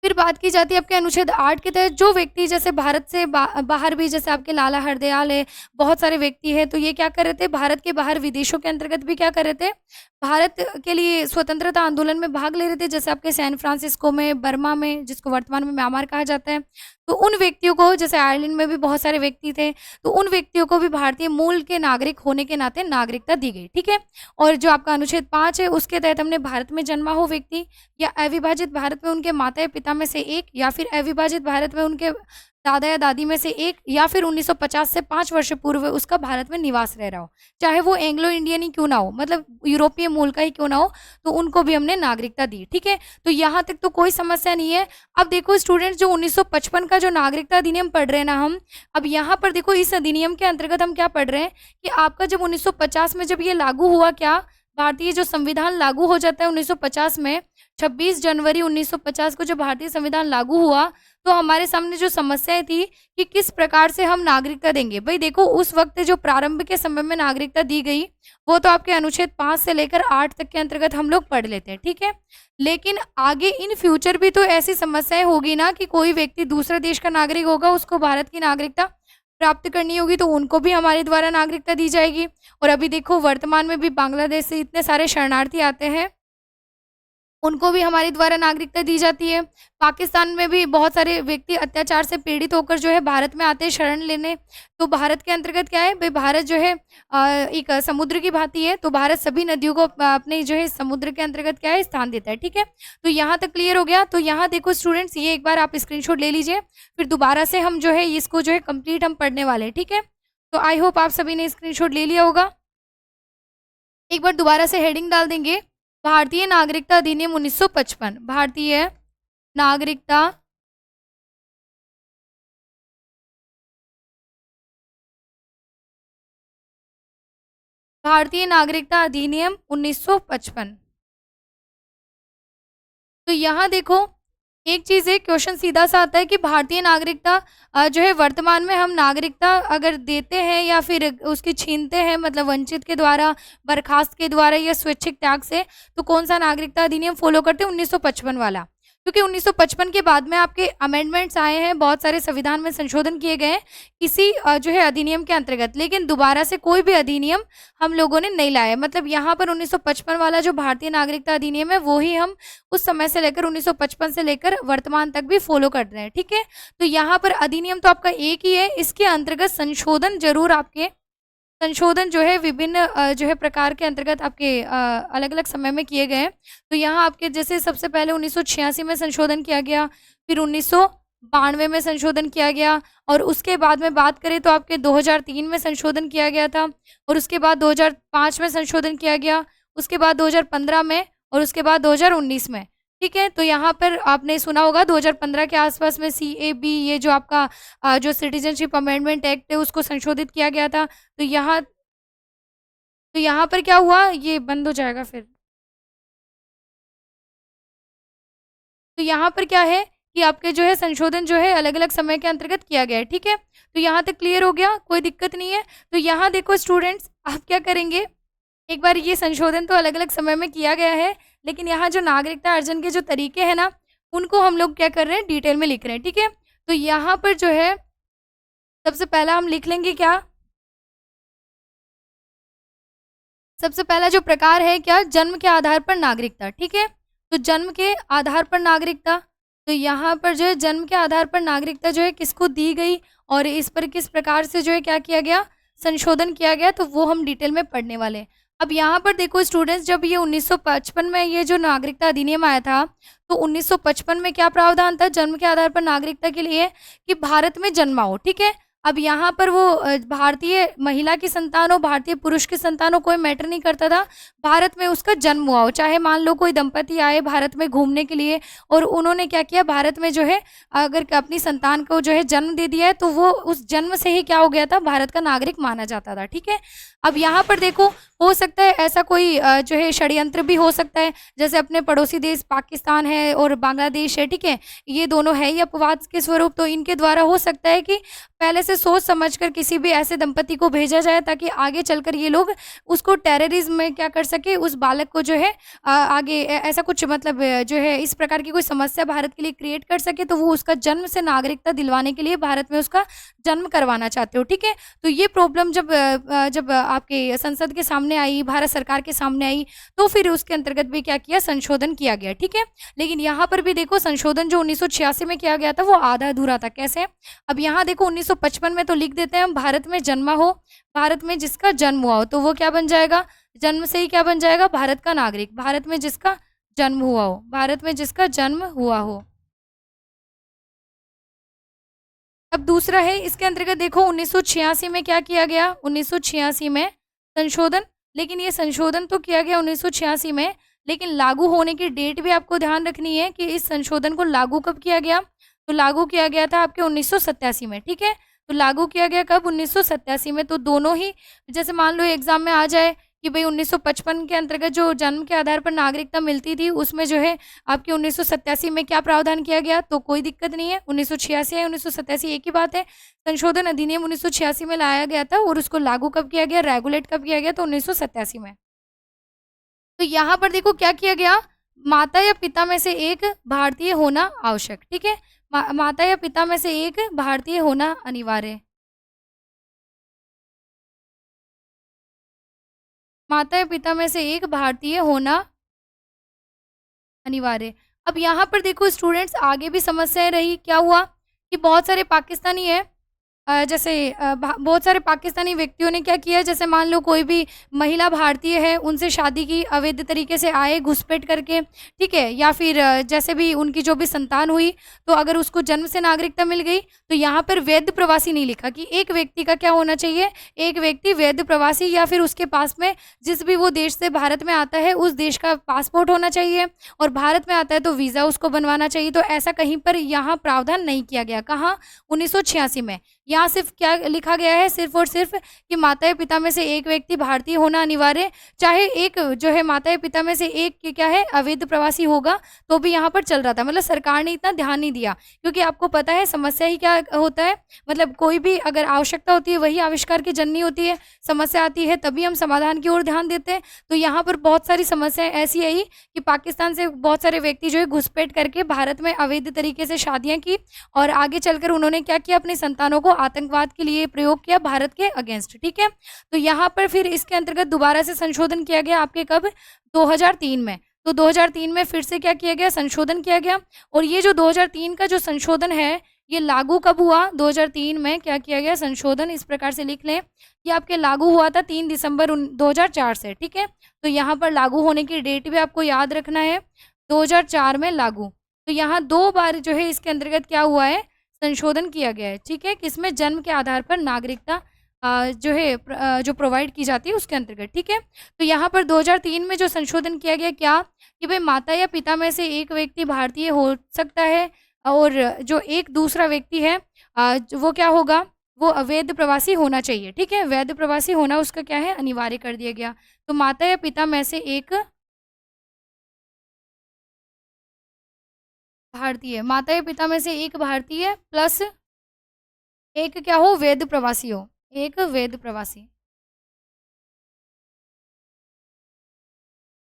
फिर बात की जाती है आपके अनुच्छेद 8 के तहत जो व्यक्ति जैसे भारत से बाहर भी, जैसे आपके लाला हरदयाल है, बहुत सारे व्यक्ति है, तो ये क्या कर रहे थे, भारत के बाहर विदेशों के अंतर्गत भी क्या कर रहे थे, भारत के लिए स्वतंत्रता आंदोलन में भाग ले रहे थे, जैसे आपके सैन फ्रांसिस्को में, बर्मा में, जिसको वर्तमान में म्यांमार कहा जाता है। तो उन व्यक्तियों को, जैसे आयरलैंड में भी बहुत सारे व्यक्ति थे, तो उन व्यक्तियों को भी भारतीय मूल के नागरिक होने के नाते नागरिकता दी गई, ठीक है। और जो आपका अनुच्छेद 5 है, उसके तहत हमने भारत में जन्मा हो व्यक्ति या अविभाजित भारत में उनके माता या पिता में से एक, या फिर अविभाजित भारत में उनके दादा या दादी में से एक, या फिर 1950 से 5 वर्ष पूर्व उसका भारत में निवास रह रहा हो, चाहे वो एंग्लो इंडियन ही क्यों ना हो, मतलब यूरोपीय मूल का ही क्यों ना हो, तो उनको भी हमने नागरिकता दी, ठीक है। तो यहाँ तक तो कोई समस्या नहीं है। अब देखो स्टूडेंट्स, जो 1955 का जो नागरिकता अधिनियम पढ़ रहे हैं ना हम, अब यहाँ पर देखो इस अधिनियम के अंतर्गत हम क्या पढ़ रहे हैं कि आपका जब 1950 में जब ये लागू हुआ, क्या भारतीय जो संविधान लागू हो जाता है 1950 में, 26 जनवरी 1950 को जब भारतीय संविधान लागू हुआ, तो हमारे सामने जो समस्याएं थी कि किस प्रकार से हम नागरिकता देंगे। भाई देखो, उस वक्त जो प्रारंभ के समय में नागरिकता दी गई, वो तो आपके अनुच्छेद 5 से लेकर 8 तक के अंतर्गत हम लोग पढ़ लेते हैं, ठीक है। लेकिन आगे इन फ्यूचर भी तो ऐसी समस्याएं होगी ना कि कोई व्यक्ति दूसरे देश का नागरिक होगा, उसको भारत की नागरिकता प्राप्त करनी होगी, तो उनको भी हमारे द्वारा नागरिकता दी जाएगी। और अभी देखो, वर्तमान में भी बांग्लादेश से इतने सारे शरणार्थी आते हैं, उनको भी हमारे द्वारा नागरिकता दी जाती है। पाकिस्तान में भी बहुत सारे व्यक्ति अत्याचार से पीड़ित होकर जो है भारत में आते हैं शरण लेने। तो भारत के अंतर्गत क्या है भाई, भारत जो है एक समुद्र की भांति है, तो भारत सभी नदियों को अपने जो है समुद्र के अंतर्गत क्या है, स्थान देता है, ठीक है। तो यहाँ तक क्लियर हो गया। तो यहाँ देखो स्टूडेंट्स, ये एक बार आप स्क्रीनशॉट ले लीजिए, फिर दोबारा से हम जो है इसको जो है कंप्लीट हम पढ़ने वाले हैं, ठीक है। तो आई होप आप सभी ने स्क्रीनशॉट ले लिया होगा। एक बार दोबारा से हेडिंग डाल देंगे, भारतीय नागरिकता अधिनियम 1955। भारतीय नागरिकता भारतीय नागरिकता अधिनियम 1955। तो यहाँ देखो, एक चीज है, क्वेश्चन सीधा सा आता है कि भारतीय नागरिकता जो है वर्तमान में हम नागरिकता अगर देते हैं या फिर उसकी छीनते हैं, मतलब वंचित के द्वारा, बर्खास्त के द्वारा या स्वैच्छिक त्याग से, तो कौन सा नागरिकता अधिनियम फॉलो करते हैं, 1955 वाला। क्योंकि 1955 के बाद में आपके अमेंडमेंट्स आए हैं, बहुत सारे संविधान में संशोधन किए गए हैं इसी जो है अधिनियम के अंतर्गत, लेकिन दोबारा से कोई भी अधिनियम हम लोगों ने नहीं लाया। मतलब यहाँ पर 1955 वाला जो भारतीय नागरिकता अधिनियम है, वो ही हम उस समय से लेकर 1955 से लेकर वर्तमान तक भी फॉलो कर रहे हैं, ठीक है। तो यहाँ पर अधिनियम तो आपका एक ही है, इसके अंतर्गत संशोधन जरूर आपके संशोधन जो है विभिन्न जो है प्रकार के अंतर्गत आपके अलग अलग समय में किए गए हैं। तो यहाँ आपके जैसे सबसे पहले 1986 में संशोधन किया गया, फिर 1992 में संशोधन किया गया, और उसके बाद में बात करें तो आपके 2003 में संशोधन किया गया था, और उसके बाद 2005 में संशोधन किया गया, उसके बाद 2015 में, और उसके बाद 2019 में, ठीक है। तो यहाँ पर आपने सुना होगा 2015 के आसपास में CAB, ये जो आपका जो सिटीजनशिप अमेंडमेंट एक्ट है, उसको संशोधित किया गया था। तो यहाँ पर क्या हुआ, ये बंद हो जाएगा फिर। तो यहाँ पर क्या है कि आपके जो है संशोधन जो है अलग अलग समय के अंतर्गत किया गया है, ठीक है। तो यहाँ तक क्लियर हो गया, कोई दिक्कत नहीं है। तो यहाँ देखो स्टूडेंट्स, आप क्या करेंगे, एक बार ये संशोधन तो अलग अलग समय में किया गया है, लेकिन यहाँ जो नागरिकता अर्जन के जो तरीके हैं ना, उनको हम लोग क्या कर रहे हैं, डिटेल में लिख रहे हैं, ठीक है। तो यहाँ पर जो है सबसे पहला हम लिख लेंगे क्या, सबसे पहला जो प्रकार है क्या, जन्म के आधार पर नागरिकता, ठीक है। तो जन्म के आधार पर नागरिकता, तो यहाँ पर जो है जन्म के आधार पर नागरिकता जो है किसको दी गई, और इस पर किस प्रकार से जो है क्या किया गया, संशोधन किया गया, तो वो हम डिटेल में पढ़ने वाले हैं। अब यहाँ पर देखो स्टूडेंट्स, जब ये 1955 में ये जो नागरिकता अधिनियम आया था, तो 1955 में क्या प्रावधान था जन्म के आधार पर नागरिकता के लिए, कि भारत में जन्मा हो, ठीक है। अब यहाँ पर वो भारतीय महिला की संतान हो, भारतीय पुरुष की संतान हो, कोई मैटर नहीं करता था, भारत में उसका जन्म हुआ हो। चाहे मान लो कोई दंपति आए भारत में घूमने के लिए, और उन्होंने क्या किया, भारत में जो है अगर अपनी संतान को जो है जन्म दे दिया है, तो वो उस जन्म से ही क्या हो गया था, भारत का नागरिक माना जाता था, ठीक है। अब यहाँ पर देखो, हो सकता है ऐसा कोई जो है षड्यंत्र भी हो सकता है, जैसे अपने पड़ोसी देश पाकिस्तान है और बांग्लादेश है, ठीक है, ये दोनों है ही अपवाद के स्वरूप। तो इनके द्वारा हो सकता है कि पहले से सोच समझकर किसी भी ऐसे दंपति को भेजा जाए, ताकि आगे चलकर ये लोग उसको टेररिज्म में क्या कर सके, उस बालक को जो है आगे ऐसा कुछ मतलब जो है इस प्रकार की कोई समस्या भारत के लिए क्रिएट कर सके, तो वो उसका जन्म से नागरिकता दिलवाने के लिए भारत में उसका जन्म करवाना चाहते हो, ठीक है। तो ये प्रॉब्लम जब आपके संसद के सामने आई, भारत सरकार के सामने आई, तो फिर उसके अंतर्गत भी क्या किया, संशोधन किया गया, ठीक है। लेकिन यहाँ पर भी देखो, संशोधन जो 1986 में किया गया था वो आधा अधूरा था। कैसे, अब यहाँ देखो 1955 में तो लिख देते हैं हम, भारत में जन्मा हो, भारत में जिसका जन्म हुआ हो, तो वो क्या बन जाएगा, जन्म से ही क्या बन जाएगा, भारत का नागरिक, भारत में जिसका जन्म हुआ हो, भारत में जिसका जन्म हुआ हो। अब दूसरा है, इसके अंतर्गत देखो 1986 में क्या किया गया, 1986 में संशोधन, लेकिन ये संशोधन तो किया गया 1986 में, लेकिन लागू होने की डेट भी आपको ध्यान रखनी है कि इस संशोधन को लागू कब किया गया, तो लागू किया गया था आपके 1987 में, ठीक है। तो लागू किया गया कब, 1987 में। तो दोनों ही, जैसे मान लो एग्जाम में आ जाए कि भाई 1955 के अंतर्गत जो जन्म के आधार पर नागरिकता मिलती थी, उसमें जो है आपके 1987 में क्या प्रावधान किया गया, तो कोई दिक्कत नहीं है। 1986 या 1987 एक ही बात है। संशोधन अधिनियम 1986 में लाया गया था और उसको लागू कब किया गया, रेगुलेट कब किया गया, तो 1987 में। तो यहाँ पर देखो क्या किया गया, माता या पिता में से एक भारतीय होना आवश्यक, ठीक है। माता या पिता में से एक भारतीय होना अनिवार्य। माता या पिता में से एक भारतीय होना अनिवार्य। अब यहाँ पर देखो स्टूडेंट्स, आगे भी समस्याएं रही। क्या हुआ कि बहुत सारे पाकिस्तानी है, जैसे बहुत सारे पाकिस्तानी व्यक्तियों ने क्या किया, जैसे मान लो कोई भी महिला भारतीय है, उनसे शादी की, अवैध तरीके से आए घुसपैठ करके, ठीक है, या फिर जैसे भी उनकी जो भी संतान हुई, तो अगर उसको जन्म से नागरिकता मिल गई, तो यहाँ पर वैध प्रवासी नहीं लिखा कि एक व्यक्ति का क्या होना चाहिए, एक व्यक्ति वैध प्रवासी या फिर उसके पास में जिस भी वो देश से भारत में आता है उस देश का पासपोर्ट होना चाहिए, और भारत में आता है तो वीज़ा उसको बनवाना चाहिए। तो ऐसा कहीं पर यहाँ प्रावधान नहीं किया गया। कहाँ, 1986 में। यहाँ सिर्फ क्या लिखा गया है, सिर्फ और सिर्फ कि माता या पिता में से एक व्यक्ति भारतीय होना अनिवार्य, चाहे एक जो है माता या पिता में से एक के क्या है अवैध प्रवासी होगा तो भी यहाँ पर चल रहा था। मतलब सरकार ने इतना ध्यान नहीं दिया, क्योंकि आपको पता है समस्या ही क्या होता है, मतलब कोई भी अगर आवश्यकता होती है वही आविष्कार की जननी होती है, समस्या आती है तभी हम समाधान की ओर ध्यान देते हैं। तो यहाँ पर बहुत सारी समस्याएं ऐसी आई कि पाकिस्तान से बहुत सारे व्यक्ति जो है घुसपैठ करके भारत में अवैध तरीके से शादियां की, और आगे चलकर उन्होंने क्या किया, अपनी संतानों को आतंकवाद के लिए प्रयोग किया भारत के अगेंस्ट, ठीक है। तो यहाँ पर फिर इसके अंतर्गत दोबारा से संशोधन किया गया आपके कब, 2003 में। तो 2003 में फिर से क्या किया गया, संशोधन किया गया। और ये जो 2003 का जो संशोधन है, ये लागू कब हुआ, 2003 में क्या किया गया, संशोधन इस प्रकार से लिख लें कि आपके लागू हुआ था 3 दिसंबर 2004 से, ठीक है। तो यहाँ पर लागू होने की डेट भी आपको याद रखना है, 2004 में लागू। तो यहाँ 2 बार जो है इसके अंतर्गत क्या हुआ है, संशोधन किया गया है, ठीक है। किसमें, जन्म के आधार पर नागरिकता जो है जो प्रोवाइड की जाती है उसके अंतर्गत, ठीक है। तो यहाँ पर 2003 में जो संशोधन किया गया, क्या कि भाई माता या पिता में से एक व्यक्ति भारतीय हो सकता है, और जो एक दूसरा व्यक्ति है वो क्या होगा, वो अवैध प्रवासी होना चाहिए, ठीक है। वैध प्रवासी होना उसका क्या है, अनिवार्य कर दिया गया। तो माता या पिता में से एक भारतीय, माता या पिता में से एक भारतीय प्लस एक क्या हो, वैध प्रवासी हो, एक वैध प्रवासी।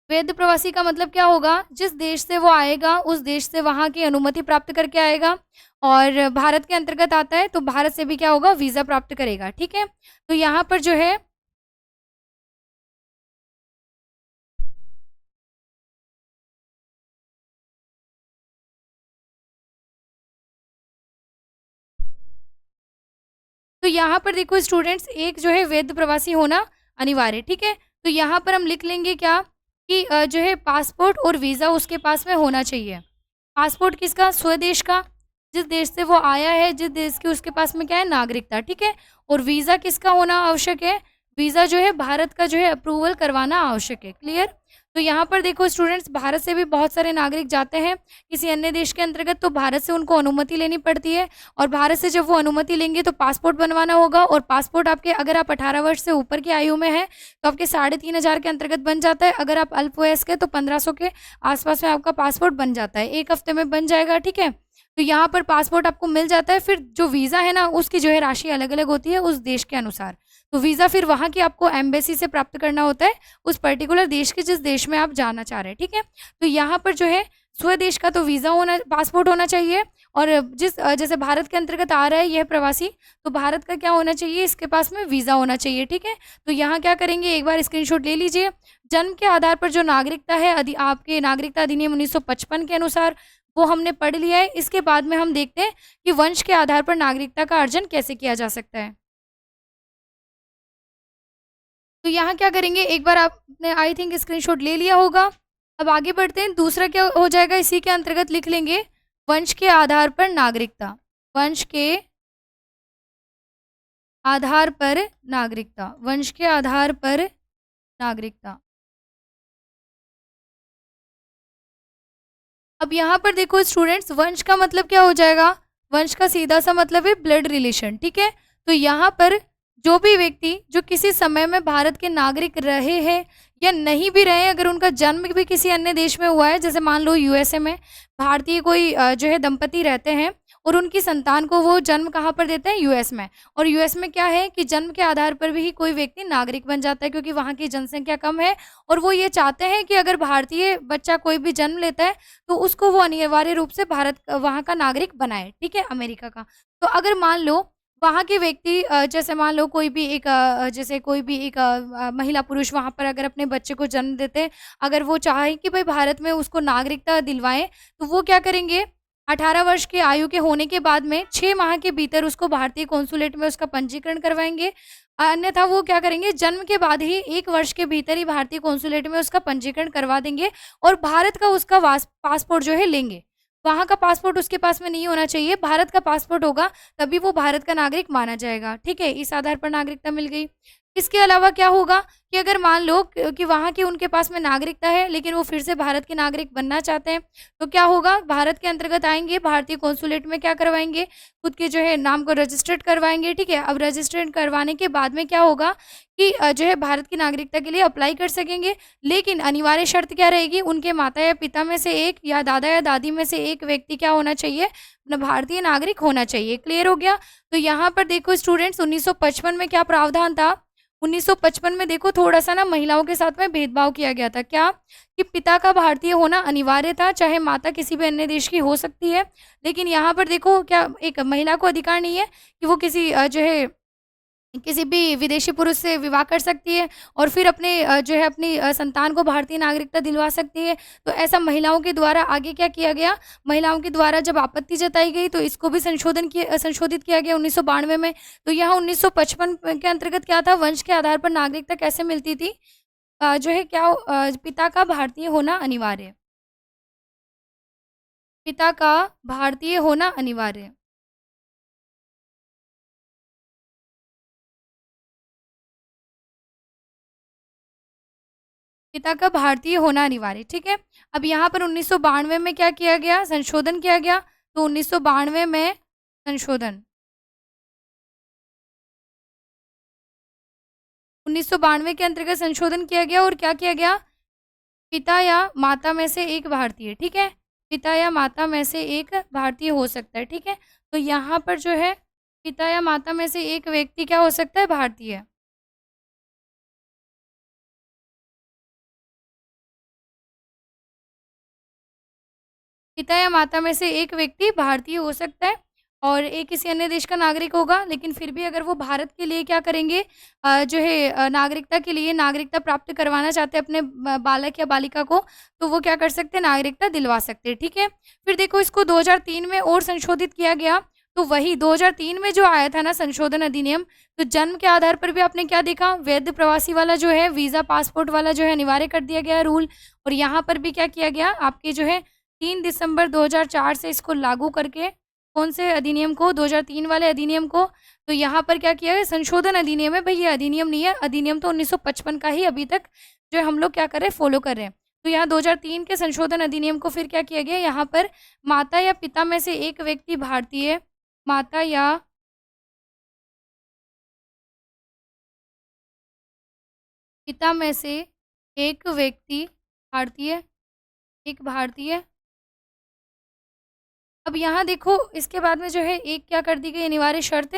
वैध प्रवासी का मतलब क्या होगा, जिस देश से वो आएगा उस देश से वहाँ की अनुमति प्राप्त करके आएगा, और भारत के अंतर्गत आता है तो भारत से भी क्या होगा, वीज़ा प्राप्त करेगा, ठीक है। तो यहाँ पर जो है तो यहाँ पर देखो स्टूडेंट्स, एक जो है वैध प्रवासी होना अनिवार्य, ठीक है। तो यहाँ पर हम लिख लेंगे क्या कि जो है पासपोर्ट और वीज़ा उसके पास में होना चाहिए। पासपोर्ट किसका, स्वदेश का, जिस देश से वो आया है, जिस देश की उसके पास में क्या है, नागरिकता, ठीक है। और वीज़ा किसका होना आवश्यक है, वीज़ा जो है भारत का जो है अप्रूवल करवाना आवश्यक है, क्लियर। तो यहाँ पर देखो स्टूडेंट्स, भारत से भी बहुत सारे नागरिक जाते हैं किसी अन्य देश के अंतर्गत, तो भारत से उनको अनुमति लेनी पड़ती है, और भारत से जब वो अनुमति लेंगे तो पासपोर्ट बनवाना होगा, और पासपोर्ट आपके, अगर आप 18 वर्ष से ऊपर की आयु में है तो आपके 3,500 के अंतर्गत बन जाता है। अगर आप अल्पवयस्क है तो 1500 के आसपास में आपका पासपोर्ट बन जाता है, 1 हफ्ते में बन जाएगा, ठीक है। तो यहाँ पर पासपोर्ट आपको मिल जाता है। फिर जो वीज़ा है ना, उसकी जो है राशि अलग अलग होती है उस देश के अनुसार। तो वीज़ा फिर वहाँ की आपको एम्बेसी से प्राप्त करना होता है, उस पर्टिकुलर देश के जिस देश में आप जाना चाह रहे हैं, ठीक है। तो यहाँ पर जो है स्वदेश का तो वीज़ा होना, पासपोर्ट होना चाहिए, और जिस जैसे भारत के अंतर्गत आ रहा है यह प्रवासी, तो भारत का क्या होना चाहिए, इसके पास में वीज़ा होना चाहिए, ठीक है। तो यहाँ क्या करेंगे, एक बार स्क्रीनशॉट ले लीजिए। जन्म के आधार पर जो नागरिकता है, आपके नागरिकता अधिनियम 1955 के अनुसार, वो हमने पढ़ लिया है। इसके बाद में हम देखते हैं कि वंश के आधार पर नागरिकता का अर्जन कैसे किया जा सकता है। तो यहाँ क्या करेंगे, एक बार आपने आई थिंक स्क्रीनशॉट ले लिया होगा। अब आगे बढ़ते हैं, दूसरा क्या हो जाएगा, इसी के अंतर्गत लिख लेंगे, वंश के आधार पर नागरिकता, वंश के आधार पर नागरिकता, वंश के आधार पर नागरिकता। अब यहाँ पर देखो स्टूडेंट्स, वंश का मतलब क्या हो जाएगा, वंश का सीधा सा मतलब है ब्लड रिलेशन, ठीक है। तो यहाँ पर जो भी व्यक्ति जो किसी समय में भारत के नागरिक रहे हैं या नहीं भी रहे, अगर उनका जन्म भी किसी अन्य देश में हुआ है, जैसे मान लो यूएसए में भारतीय कोई जो है दंपति रहते हैं और उनकी संतान को वो जन्म कहाँ पर देते हैं? यूएस में। और यूएस में क्या है कि जन्म के आधार पर भी कोई व्यक्ति नागरिक बन जाता है, क्योंकि वहाँ की जनसंख्या कम है और वो ये चाहते हैं कि अगर भारतीय बच्चा कोई भी जन्म लेता है तो उसको वो अनिवार्य रूप से भारत वहाँ का नागरिक बनाए, ठीक है? अमेरिका का। तो अगर मान लो वहाँ के व्यक्ति जैसे मान लो कोई भी एक जैसे कोई भी एक महिला पुरुष वहाँ पर अगर अपने बच्चे को जन्म देते हैं, अगर वो चाहें कि भाई भारत में उसको नागरिकता दिलवाएँ, तो वो क्या करेंगे, 18 वर्ष की आयु के होने के बाद में 6 माह के भीतर उसको भारतीय कॉन्सुलेट में उसका पंजीकरण करवाएँगे। अन्यथा वो क्या करेंगे, जन्म के बाद ही 1 वर्ष के भीतर ही भारतीय कॉन्सुलेट में उसका पंजीकरण करवा देंगे और भारत का उसका पासपोर्ट जो है लेंगे। वहाँ का पासपोर्ट उसके पास में नहीं होना चाहिए, भारत का पासपोर्ट होगा, तभी वो भारत का नागरिक माना जाएगा, ठीक है? इस आधार पर नागरिकता मिल गई। इसके अलावा क्या होगा कि अगर मान लो कि वहाँ की उनके पास में नागरिकता है, लेकिन वो फिर से भारत के नागरिक बनना चाहते हैं, तो क्या होगा, भारत के अंतर्गत आएँगे, भारतीय कॉन्सुलेट में क्या करवाएँगे, खुद के जो है नाम को रजिस्टर्ड करवाएँगे, ठीक है? अब रजिस्टर्ड करवाने के बाद में क्या होगा कि जो है भारत की नागरिकता के लिए अप्लाई कर सकेंगे, लेकिन अनिवार्य शर्त क्या रहेगी, उनके माता या पिता में से एक या दादा या दादी में से एक व्यक्ति क्या होना चाहिए, न भारतीय नागरिक होना चाहिए। क्लियर हो गया? तो यहाँ पर देखो स्टूडेंट्स 1955 में क्या प्रावधान था? 1955 में देखो थोड़ा-सा ना महिलाओं के साथ में भेदभाव किया गया था। क्या? कि पिता का भारतीय होना अनिवार्य था, चाहे माता किसी भी अन्य देश की हो सकती है। लेकिन यहाँ पर देखो क्या एक महिला को अधिकार नहीं है कि वो किसी जो है किसी भी विदेशी पुरुष से विवाह कर सकती है और फिर अपने जो है अपनी संतान को भारतीय नागरिकता दिलवा सकती है। तो ऐसा महिलाओं के द्वारा आगे क्या किया गया, महिलाओं के द्वारा जब आपत्ति जताई गई तो इसको भी संशोधित किया गया 1992 में। तो यहाँ 1955 के अंतर्गत क्या था, वंश के आधार पर नागरिकता कैसे मिलती थी? जो है क्या पिता का भारतीय होना अनिवार्य। पिता का भारतीय होना अनिवार्य। पिता का भारतीय होना अनिवार्य, ठीक है? अब यहाँ पर 1992 में क्या किया गया? संशोधन किया गया। तो 1992 में संशोधन 1992 के अंतर्गत संशोधन किया गया और क्या किया गया? पिता या माता में से एक भारतीय, ठीक है? पिता या माता में से एक भारतीय हो सकता है, ठीक है? तो यहाँ पर जो है पिता या माता में से एक व्यक्ति क्या हो सकता है? भारतीय। पिता या माता में से एक व्यक्ति भारतीय हो सकता है और एक किसी अन्य देश का नागरिक होगा, लेकिन फिर भी अगर वो भारत के लिए क्या करेंगे, जो है नागरिकता के लिए नागरिकता प्राप्त करवाना चाहते हैं अपने बालक या बालिका को, तो वो क्या कर सकते हैं, नागरिकता दिलवा सकते हैं, ठीक है? फिर देखो इसको 2003 में और संशोधित किया गया। तो वही 2003 में जो आया था ना संशोधन अधिनियम, तो जन्म के आधार पर भी आपने क्या देखा, वैध प्रवासी वाला जो है वीजा पासपोर्ट वाला जो है अनिवार्य कर दिया गया रूल। और यहाँ पर भी क्या किया गया, आपके जो है 3 दिसंबर 2004 से इसको लागू करके, कौन से अधिनियम को, 2003 वाले अधिनियम को। तो यहाँ पर क्या किया है, संशोधन अधिनियम है, भई ये अधिनियम नहीं है, अधिनियम तो 1955 का ही अभी तक जो है हम लोग क्या कर रहे हैं, फॉलो कर रहे हैं। तो यहाँ 2003 के संशोधन अधिनियम को फिर क्या किया गया, यहाँ पर माता या पिता में से एक व्यक्ति भारतीय, माता या पिता में से एक व्यक्ति भारतीय, एक भारतीय। अब यहाँ देखो इसके बाद में जो है एक क्या कर दी गई अनिवार्य शर्त,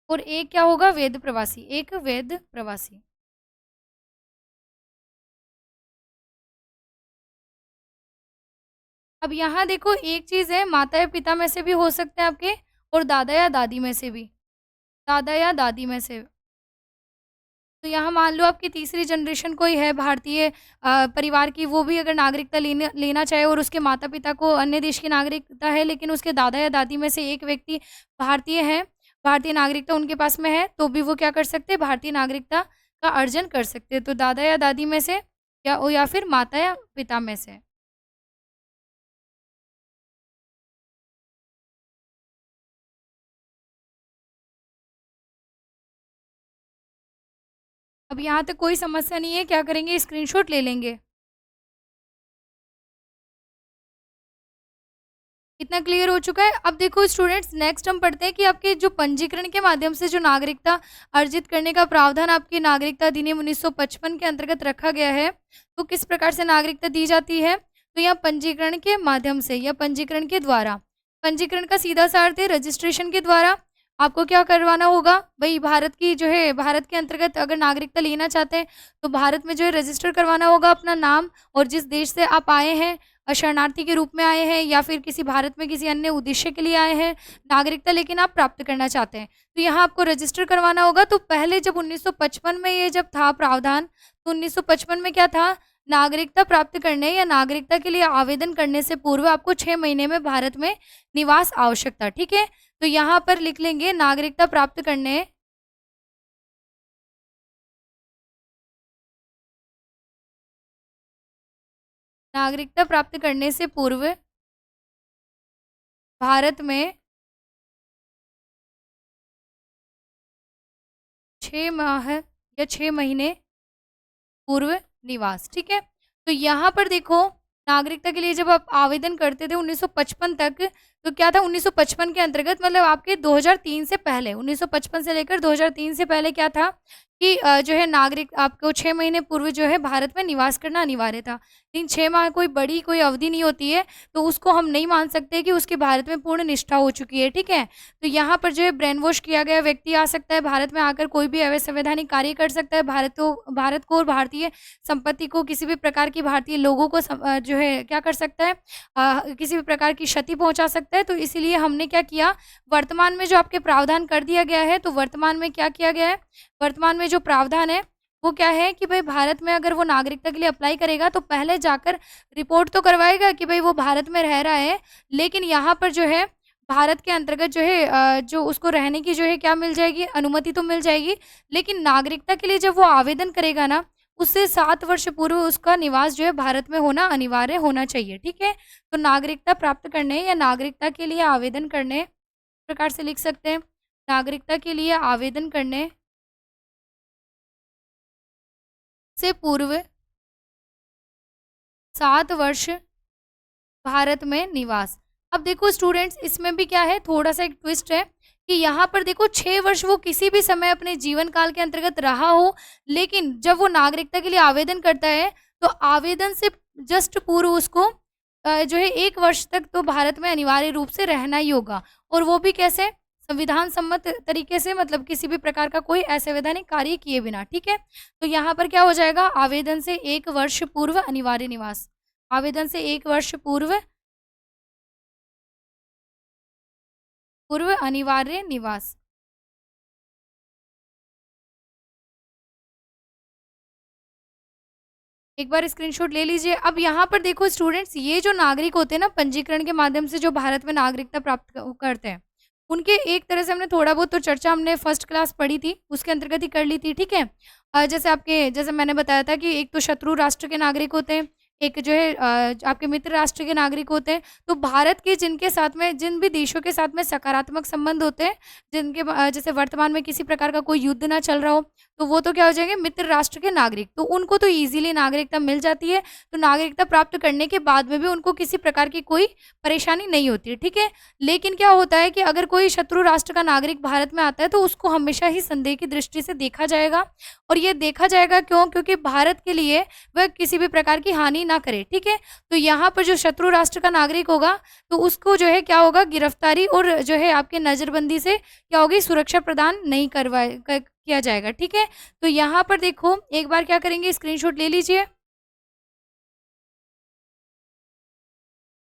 और एक क्या होगा, वैध प्रवासी, एक वैध प्रवासी। अब यहाँ देखो एक चीज़ है, माता या पिता में से भी हो सकते हैं आपके और दादा या दादी में से भी, दादा या दादी में से। तो यहाँ मान लो आपकी तीसरी जनरेशन कोई है भारतीय परिवार की, वो भी अगर नागरिकता लेना लेना चाहे और उसके माता-पिता को अन्य देश की नागरिकता है, लेकिन उसके दादा या दादी में से एक व्यक्ति भारतीय है, भारतीय नागरिकता उनके पास में है, तो भी वो क्या कर सकते हैं, भारतीय नागरिकता का अर्जन कर सकते हैं। तो दादा या दादी में से या फिर माता या पिता में से। अब यहाँ तक कोई समस्या नहीं है, क्या करेंगे, स्क्रीनशॉट ले लेंगे। इतना क्लियर हो चुका है। अब देखो स्टूडेंट्स, नेक्स्ट हम पढ़ते हैं कि आपके जो पंजीकरण के माध्यम से जो नागरिकता अर्जित करने का प्रावधान आपकी नागरिकता अधिनियम 1955 के अंतर्गत रखा गया है, तो किस प्रकार से नागरिकता दी जाती है? तो यहाँ पंजीकरण के माध्यम से या पंजीकरण के द्वारा। पंजीकरण का सीधा सा अर्थ है रजिस्ट्रेशन के द्वारा। आपको क्या करवाना होगा भाई, भारत की जो है, भारत के अंतर्गत अगर नागरिकता लेना चाहते हैं तो भारत में जो है रजिस्टर करवाना होगा अपना नाम, और जिस देश से आप आए हैं, शरणार्थी के रूप में आए हैं या फिर किसी भारत में किसी अन्य उद्देश्य के लिए आए हैं, नागरिकता लेकिन आप प्राप्त करना चाहते हैं, तो यहाँ आपको रजिस्टर करवाना होगा। तो पहले जब 1955 में ये जब था प्रावधान, तो 1955 में क्या था, नागरिकता प्राप्त करने या नागरिकता के लिए आवेदन करने से पूर्व आपको 6 महीने में भारत में निवास आवश्यक था। ठीक है, तो यहाँ पर लिख लेंगे नागरिकता प्राप्त करने से पूर्व भारत में 6 माह या 6 महीने पूर्व निवास। ठीक है, तो यहाँ पर देखो नागरिकता के लिए जब आप आवेदन करते थे 1955 तक, तो क्या था 1955 के अंतर्गत, मतलब आपके 2003 से पहले, 1955 से लेकर 2003 से पहले क्या था कि जो है नागरिक आपको 6 महीने पूर्व जो है भारत में निवास करना अनिवार्य था। लेकिन 6 माह कोई बड़ी कोई अवधि नहीं होती है, तो उसको हम नहीं मान सकते कि उसकी भारत में पूर्ण निष्ठा हो चुकी है। ठीक है, तो यहाँ पर जो है ब्रेन वॉश किया गया व्यक्ति आ सकता है, भारत में आकर कोई भी अवैधानिक कार्य कर सकता है, भारत को और भारतीय संपत्ति को, किसी भी प्रकार की भारतीय लोगों को जो है क्या कर सकता है, किसी भी प्रकार की क्षति पहुंचा सकता है। तो इसीलिए हमने क्या किया, वर्तमान में जो आपके प्रावधान कर दिया गया है, तो वर्तमान में क्या किया गया है, वर्तमान में जो प्रावधान है वो क्या है कि भाई भारत में अगर वो नागरिकता के लिए अप्लाई करेगा तो पहले जाकर रिपोर्ट तो करवाएगा कि भाई वो भारत में रह रहा है, लेकिन यहाँ पर जो है भारत के अंतर्गत जो है जो उसको रहने की जो है क्या मिल जाएगी, अनुमति तो मिल जाएगी, लेकिन नागरिकता के लिए जब वो आवेदन करेगा ना, उससे 7 वर्ष पूर्व उसका निवास जो है भारत में होना अनिवार्य होना चाहिए। ठीक है, तो नागरिकता प्राप्त करने या नागरिकता के लिए आवेदन करने प्रकार से लिख सकते हैं, नागरिकता के लिए आवेदन करने से पूर्व 7 वर्ष भारत में निवास। अब देखो स्टूडेंट्स, इसमें भी क्या है, थोड़ा सा एक ट्विस्ट है कि यहाँ पर देखो 6 वर्ष वो किसी भी समय अपने जीवन काल के अंतर्गत रहा हो, लेकिन जब वो नागरिकता के लिए आवेदन करता है तो आवेदन से जस्ट पूर्व उसको जो है 1 वर्ष तक तो भारत में अनिवार्य रूप से रहना ही होगा, और वो भी कैसे, संविधान सम्मत तरीके से, मतलब किसी भी प्रकार का कोई असंवैधानिक कार्य किए बिना। ठीक है, तो यहाँ पर क्या हो जाएगा, आवेदन से 1 वर्ष पूर्व अनिवार्य निवास, आवेदन से 1 वर्ष पूर्व अनिवार्य निवास। एक बार स्क्रीनशॉट ले लीजिए। अब यहाँ पर देखो स्टूडेंट्स, ये जो नागरिक होते हैं ना, पंजीकरण के माध्यम से जो भारत में नागरिकता प्राप्त करते हैं, उनके एक तरह से हमने थोड़ा बहुत तो चर्चा हमने फर्स्ट क्लास पढ़ी थी, उसके अंतर्गत ही कर ली थी। ठीक है, जैसे मैंने बताया था कि एक तो शत्रु राष्ट्र के नागरिक होते हैं, एक जो है आपके मित्र राष्ट्र के नागरिक होते हैं। तो भारत के जिनके साथ में, जिन भी देशों के साथ में सकारात्मक संबंध होते हैं, जिनके जैसे वर्तमान में किसी प्रकार का कोई युद्ध ना चल रहा हो, तो वो तो क्या हो जाएंगे, मित्र राष्ट्र के नागरिक, तो उनको तो इजीली नागरिकता मिल जाती है। तो नागरिकता प्राप्त करने के बाद में भी उनको किसी प्रकार की कोई परेशानी नहीं होती है। ठीक है, लेकिन क्या होता है कि अगर कोई शत्रु राष्ट्र का नागरिक भारत में आता है तो उसको हमेशा ही संदेह की दृष्टि से देखा जाएगा, और ये देखा जाएगा क्यों, क्योंकि भारत के लिए वह किसी भी प्रकार की हानि ना करे। ठीक है, तो यहाँ पर जो शत्रु राष्ट्र का नागरिक होगा तो उसको जो है क्या होगा, गिरफ्तारी और जो है आपके नजरबंदी से क्या होगी, सुरक्षा प्रदान नहीं किया जाएगा। ठीक है, तो यहाँ पर देखो एक बार क्या करेंगे, स्क्रीनशॉट ले लीजिए।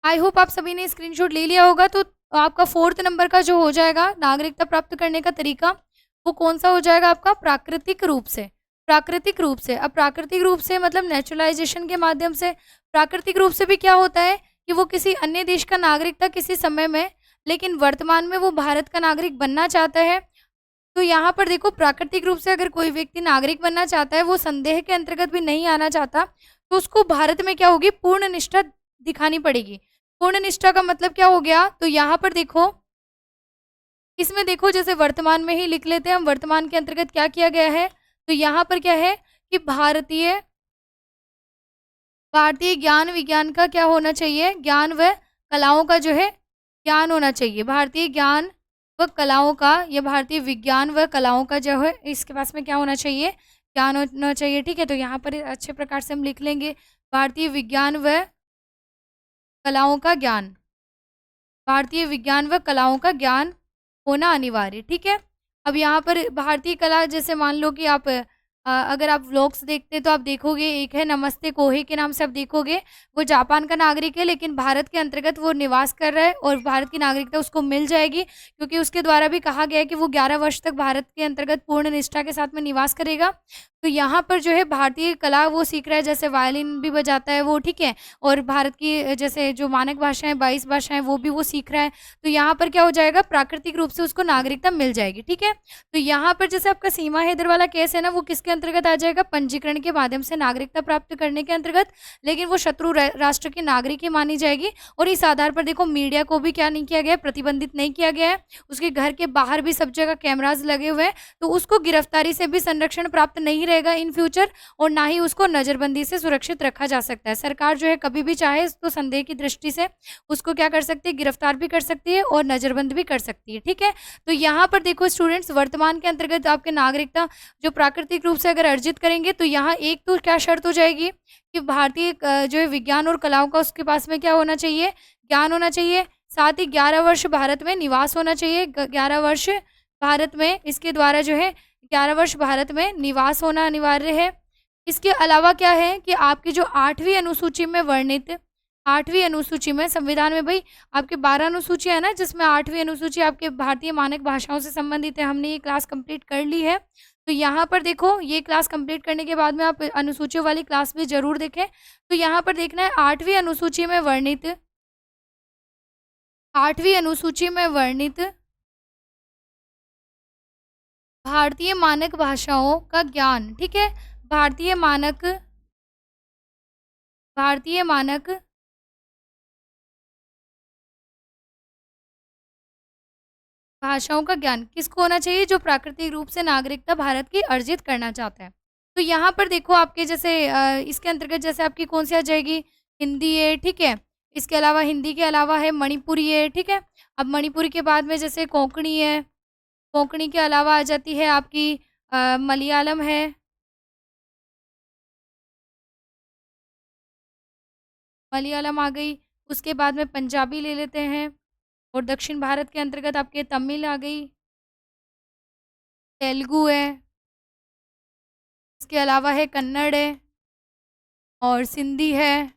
आई होप आप सभी ने स्क्रीनशॉट ले लिया होगा। तो आपका 4th नंबर का जो हो जाएगा नागरिकता प्राप्त करने का तरीका, वो कौन सा हो जाएगा आपका, प्राकृतिक रूप से। प्राकृतिक रूप से, अब प्राकृतिक रूप से मतलब नेचुरलाइजेशन के माध्यम से। प्राकृतिक रूप से भी क्या होता है कि वो किसी अन्य देश का नागरिक था किसी समय में, लेकिन वर्तमान में वो भारत का नागरिक बनना चाहता है। तो यहाँ पर देखो प्राकृतिक रूप से अगर कोई व्यक्ति नागरिक बनना चाहता है, वो संदेह के अंतर्गत भी नहीं आना चाहता, तो उसको भारत में क्या होगी, पूर्ण निष्ठा दिखानी पड़ेगी। पूर्ण निष्ठा का मतलब क्या हो गया, तो यहाँ पर देखो, इसमें देखो जैसे वर्तमान में ही लिख लेते हैं हम, वर्तमान के अंतर्गत क्या किया गया है, तो यहाँ पर क्या है कि भारतीय ज्ञान विज्ञान का क्या होना चाहिए, ज्ञान व कलाओं का जो है ज्ञान होना चाहिए, भारतीय ज्ञान व कलाओं का, या भारतीय विज्ञान व कलाओं का जो है इसके पास में क्या होना चाहिए, ज्ञान होना चाहिए। ठीक है, तो यहाँ पर अच्छे प्रकार से हम लिख लेंगे भारतीय विज्ञान व कलाओं का ज्ञान, भारतीय विज्ञान व कलाओं का ज्ञान होना अनिवार्य। ठीक है, अब यहाँ पर भारतीय कला, जैसे मान लो कि आप अगर आप व्लॉग्स देखते हैं तो आप देखोगे, एक है नमस्ते कोहे के नाम से, आप देखोगे वो जापान का नागरिक है, लेकिन भारत के अंतर्गत वो निवास कर रहा है और भारत की नागरिकता उसको मिल जाएगी, क्योंकि उसके द्वारा भी कहा गया है कि वो 11 वर्ष तक भारत के अंतर्गत पूर्ण निष्ठा के साथ में निवास करेगा। तो यहाँ पर जो है भारतीय कला वो सीख रहा है, जैसे वायलिन भी बजाता है वो, ठीक है, और भारत की जैसे जो मानक भाषाएं 22 भाषाएं वो भी वो सीख रहा है। तो यहाँ पर क्या हो जाएगा, प्राकृतिक रूप से उसको नागरिकता मिल जाएगी। ठीक है, तो यहाँ पर जैसे आपका सीमा हैदर वाला केस है ना, वो किसके अंतर्गत आ जाएगा, पंजीकरण के माध्यम से नागरिकता प्राप्त करने के अंतर्गत, लेकिन वो शत्रु राष्ट्र की नागरिक ही मानी जाएगी। और इस आधार पर देखो मीडिया को भी क्या नहीं किया गया, प्रतिबंधित नहीं किया गया है, उसके घर के बाहर भी सब जगह कैमराज लगे हुए हैं, तो उसको गिरफ्तारी से भी संरक्षण प्राप्त नहीं रहेगा इन फ्यूचर, और ना ही उसको नजरबंदी से सुरक्षित रखा जा सकता है। सरकार जो है कभी भी चाहे तो संदेह की दृष्टि से उसको क्या कर सकती है, गिरफ्तार भी कर सकती है और नजरबंद भी कर सकती है। ठीक है, तो यहाँ पर देखो स्टूडेंट्स, वर्तमान के अंतर्गत आपके नागरिकता जो प्राकृतिक रूप से अगर अर्जित करेंगे तो यहाँ एक तो क्या शर्त हो जाएगी कि भारतीय जो है विज्ञान और कलाओं का उसके पास में क्या होना चाहिए, ज्ञान होना चाहिए, साथ ही 11 वर्ष भारत में निवास होना चाहिए, 11 वर्ष भारत में, इसके द्वारा जो है 11 वर्ष भारत में निवास होना अनिवार्य है। इसके अलावा क्या है कि आपकी जो 8वीं अनुसूची में वर्णित, 8वीं अनुसूची में, संविधान में भाई आपके 12 अनुसूची है ना, जिसमें 8वीं अनुसूची आपके भारतीय मानक भाषाओं से संबंधित है। हमने ये क्लास कंप्लीट कर ली है, तो यहाँ पर देखो ये क्लास कंप्लीट करने के बाद में आप अनुसूचियों वाली क्लास भी जरूर देखें। तो यहाँ पर देखना है 8वीं अनुसूची में वर्णित, 8वीं अनुसूची में वर्णित भारतीय मानक भाषाओं का ज्ञान। ठीक है, भारतीय मानक भाषाओं का ज्ञान किसको होना चाहिए, जो प्राकृतिक रूप से नागरिकता भारत की अर्जित करना चाहता है। तो यहाँ पर देखो आपके जैसे इसके अंतर्गत जैसे आपकी कौन सी आ जाएगी, हिंदी है। ठीक है, इसके अलावा हिंदी के अलावा है मणिपुरी है। ठीक है, अब मणिपुरी के बाद में जैसे कोंकणी है, कोंकणी के अलावा आ जाती है आपकी मलयालम है, मलयालम आ गई। उसके बाद में पंजाबी ले लेते हैं, और दक्षिण भारत के अंतर्गत आपके तमिल आ गई, तेलुगु है, इसके अलावा है कन्नड़ है, और सिंधी है,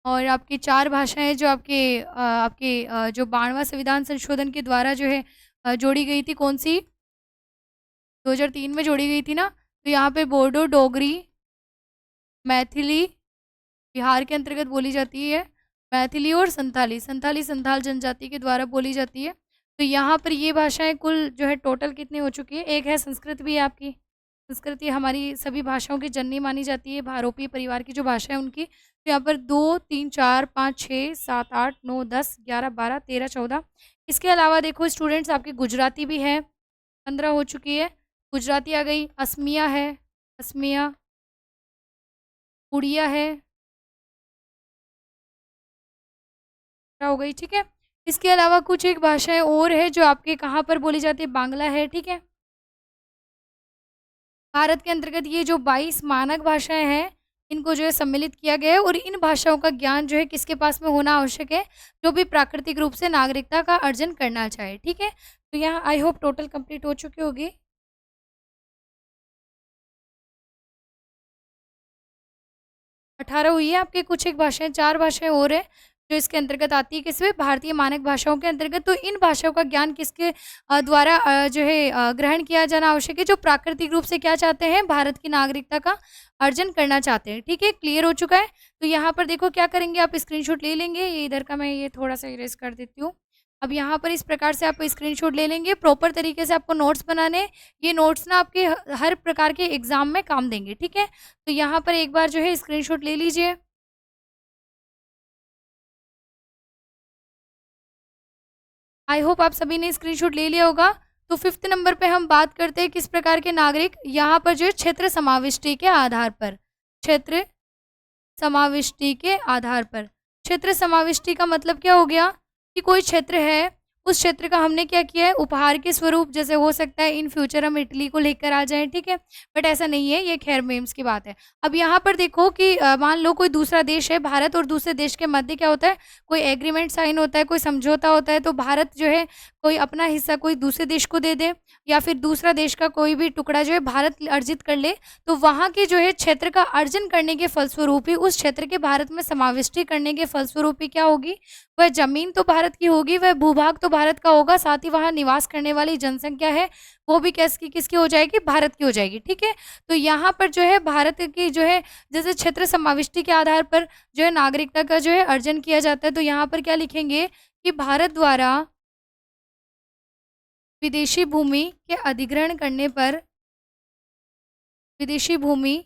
और आपकी 4 भाषाएं जो आपके जो 12वां संविधान संशोधन के द्वारा जो है जोड़ी गई थी, कौन सी, 2003 में जोड़ी गई थी ना। तो यहाँ पे बोडो, डोगरी, मैथिली बिहार के अंतर्गत बोली जाती है, मैथिली और संथाली, संथाल जनजाति के द्वारा बोली जाती है। तो यहाँ पर ये भाषाएं कुल जो है टोटल कितनी हो चुकी है, एक है संस्कृत भी है आपकी, संस्कृत ये हमारी सभी भाषाओं की जननी मानी जाती है, भारोपीय परिवार की जो भाषा है उनकी। तो यहाँ पर 2, 3, 4, 5, 6, 7, 8, 9, 10, 11, 12, 13, 14। इसके अलावा देखो स्टूडेंट्स आपकी गुजराती भी है, 15 हो चुकी है, गुजराती आ गई, असमिया है, असमिया, उड़िया है, हो गई। ठीक है, इसके अलावा कुछ एक भाषाएं और है जो आपके कहाँ पर बोली जाती है, बांग्ला है। ठीक है, भारत के अंतर्गत ये जो 22 मानक भाषाएं हैं इनको जो है सम्मिलित किया गया है, और इन भाषाओं का ज्ञान जो है किसके पास में होना आवश्यक है, जो भी प्राकृतिक रूप से नागरिकता का अर्जन करना चाहे। ठीक है, तो यहाँ आई होप टोटल कंप्लीट हो चुकी होगी। 18 हुई है आपके, कुछ एक भाषाएं, 4 भाषाएं और है जो इसके अंतर्गत आती है, किसमें, भारतीय मानक भाषाओं के अंतर्गत। तो इन भाषाओं का ज्ञान किसके द्वारा जो है ग्रहण किया जाना आवश्यक है, जो प्राकृतिक रूप से क्या चाहते हैं, भारत की नागरिकता का अर्जन करना चाहते हैं। ठीक है, क्लियर हो चुका है। तो यहाँ पर देखो क्या करेंगे, आप स्क्रीनशॉट ले लेंगे, ये इधर का मैं ये थोड़ा सा इरेज कर देती हूँ। अब यहाँ पर इस प्रकार से आप स्क्रीनशॉट ले लेंगे, प्रॉपर तरीके से आपको नोट्स बनाने, ये नोट्स ना आपके हर प्रकार के एग्जाम में काम देंगे। ठीक है, तो यहाँ पर एक बार जो है स्क्रीनशॉट ले लीजिए। आई होप आप सभी ने स्क्रीनशॉट ले लिया होगा। तो 5th नंबर पे हम बात करते हैं किस प्रकार के नागरिक, यहाँ पर जो है क्षेत्र समाविष्टि के आधार पर, क्षेत्र समाविष्टि के आधार पर। क्षेत्र समाविष्टि का मतलब क्या हो गया, कि कोई क्षेत्र है, उस क्षेत्र का हमने क्या किया है, उपहार के स्वरूप, जैसे हो सकता है इन फ्यूचर हम इटली को लेकर आ जाएँ, ठीक है? बट ऐसा नहीं है, ये खैर मीम्स की बात है। अब यहाँ पर देखो कि मान लो कोई दूसरा देश है, भारत और दूसरे देश के मध्य क्या होता है, कोई एग्रीमेंट साइन होता है, कोई समझौता होता है, तो भारत जो है कोई अपना हिस्सा कोई दूसरे देश को दे दे, या फिर दूसरा देश का कोई भी टुकड़ा जो है भारत अर्जित कर ले, तो वहाँ के जो है क्षेत्र का अर्जन करने के फलस्वरूप ही, उस क्षेत्र के भारत में समाविष्टि करने के फलस्वरूप ही क्या होगी, वह ज़मीन तो भारत की होगी, वह भूभाग तो भारत का होगा, साथ ही वहाँ निवास करने वाली जनसंख्या है, वो भी किसकी हो जाएगी, भारत की हो जाएगी, ठीक है? तो यहाँ पर जो है भारत की जो है, जैसे क्षेत्र समाविष्टि के आधार पर जो है नागरिकता का जो है अर्जन किया जाता है, तो यहाँ पर क्या लिखेंगे कि भारत द्वारा विदेशी भूमि के अधिग्रहण करने पर, विदेशी भूमि,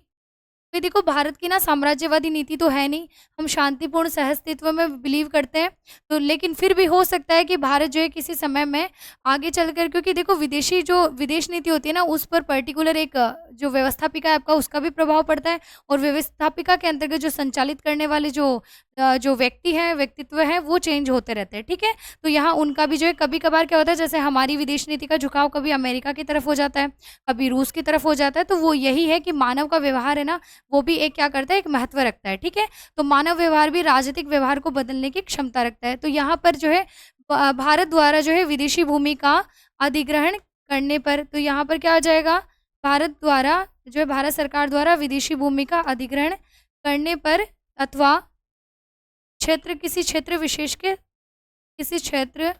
ये देखो भारत की ना साम्राज्यवादी नीति तो है नहीं, हम शांतिपूर्ण सहअस्तित्व में बिलीव करते हैं, तो लेकिन फिर भी हो सकता है कि भारत जो है किसी समय में आगे चलकर, क्योंकि देखो विदेशी जो विदेश नीति होती है ना, उस पर पर्टिकुलर एक जो व्यवस्थापिका है आपका, उसका भी प्रभाव पड़ता है, और व्यवस्थापिका के अंतर्गत जो संचालित करने वाले जो व्यक्ति हैं, व्यक्तित्व हैं, वो चेंज होते रहते हैं, ठीक है? तो यहाँ उनका भी जो है कभी कभार क्या होता है, जैसे हमारी विदेश नीति का झुकाव कभी अमेरिका की तरफ हो जाता है, कभी रूस की तरफ हो जाता है, तो वो यही है कि मानव का व्यवहार है ना, वो भी एक क्या करता है, एक महत्व रखता है, ठीक है? तो मानव व्यवहार भी राजनीतिक व्यवहार को बदलने की क्षमता रखता है। तो यहाँ पर जो है भारत द्वारा जो है विदेशी भूमि का अधिग्रहण करने पर, तो यहाँ पर क्या आ जाएगा, भारत द्वारा जो है, भारत सरकार द्वारा विदेशी भूमि का अधिग्रहण करने पर, अथवा क्षेत्र, किसी क्षेत्र विशेष के, किसी क्षेत्र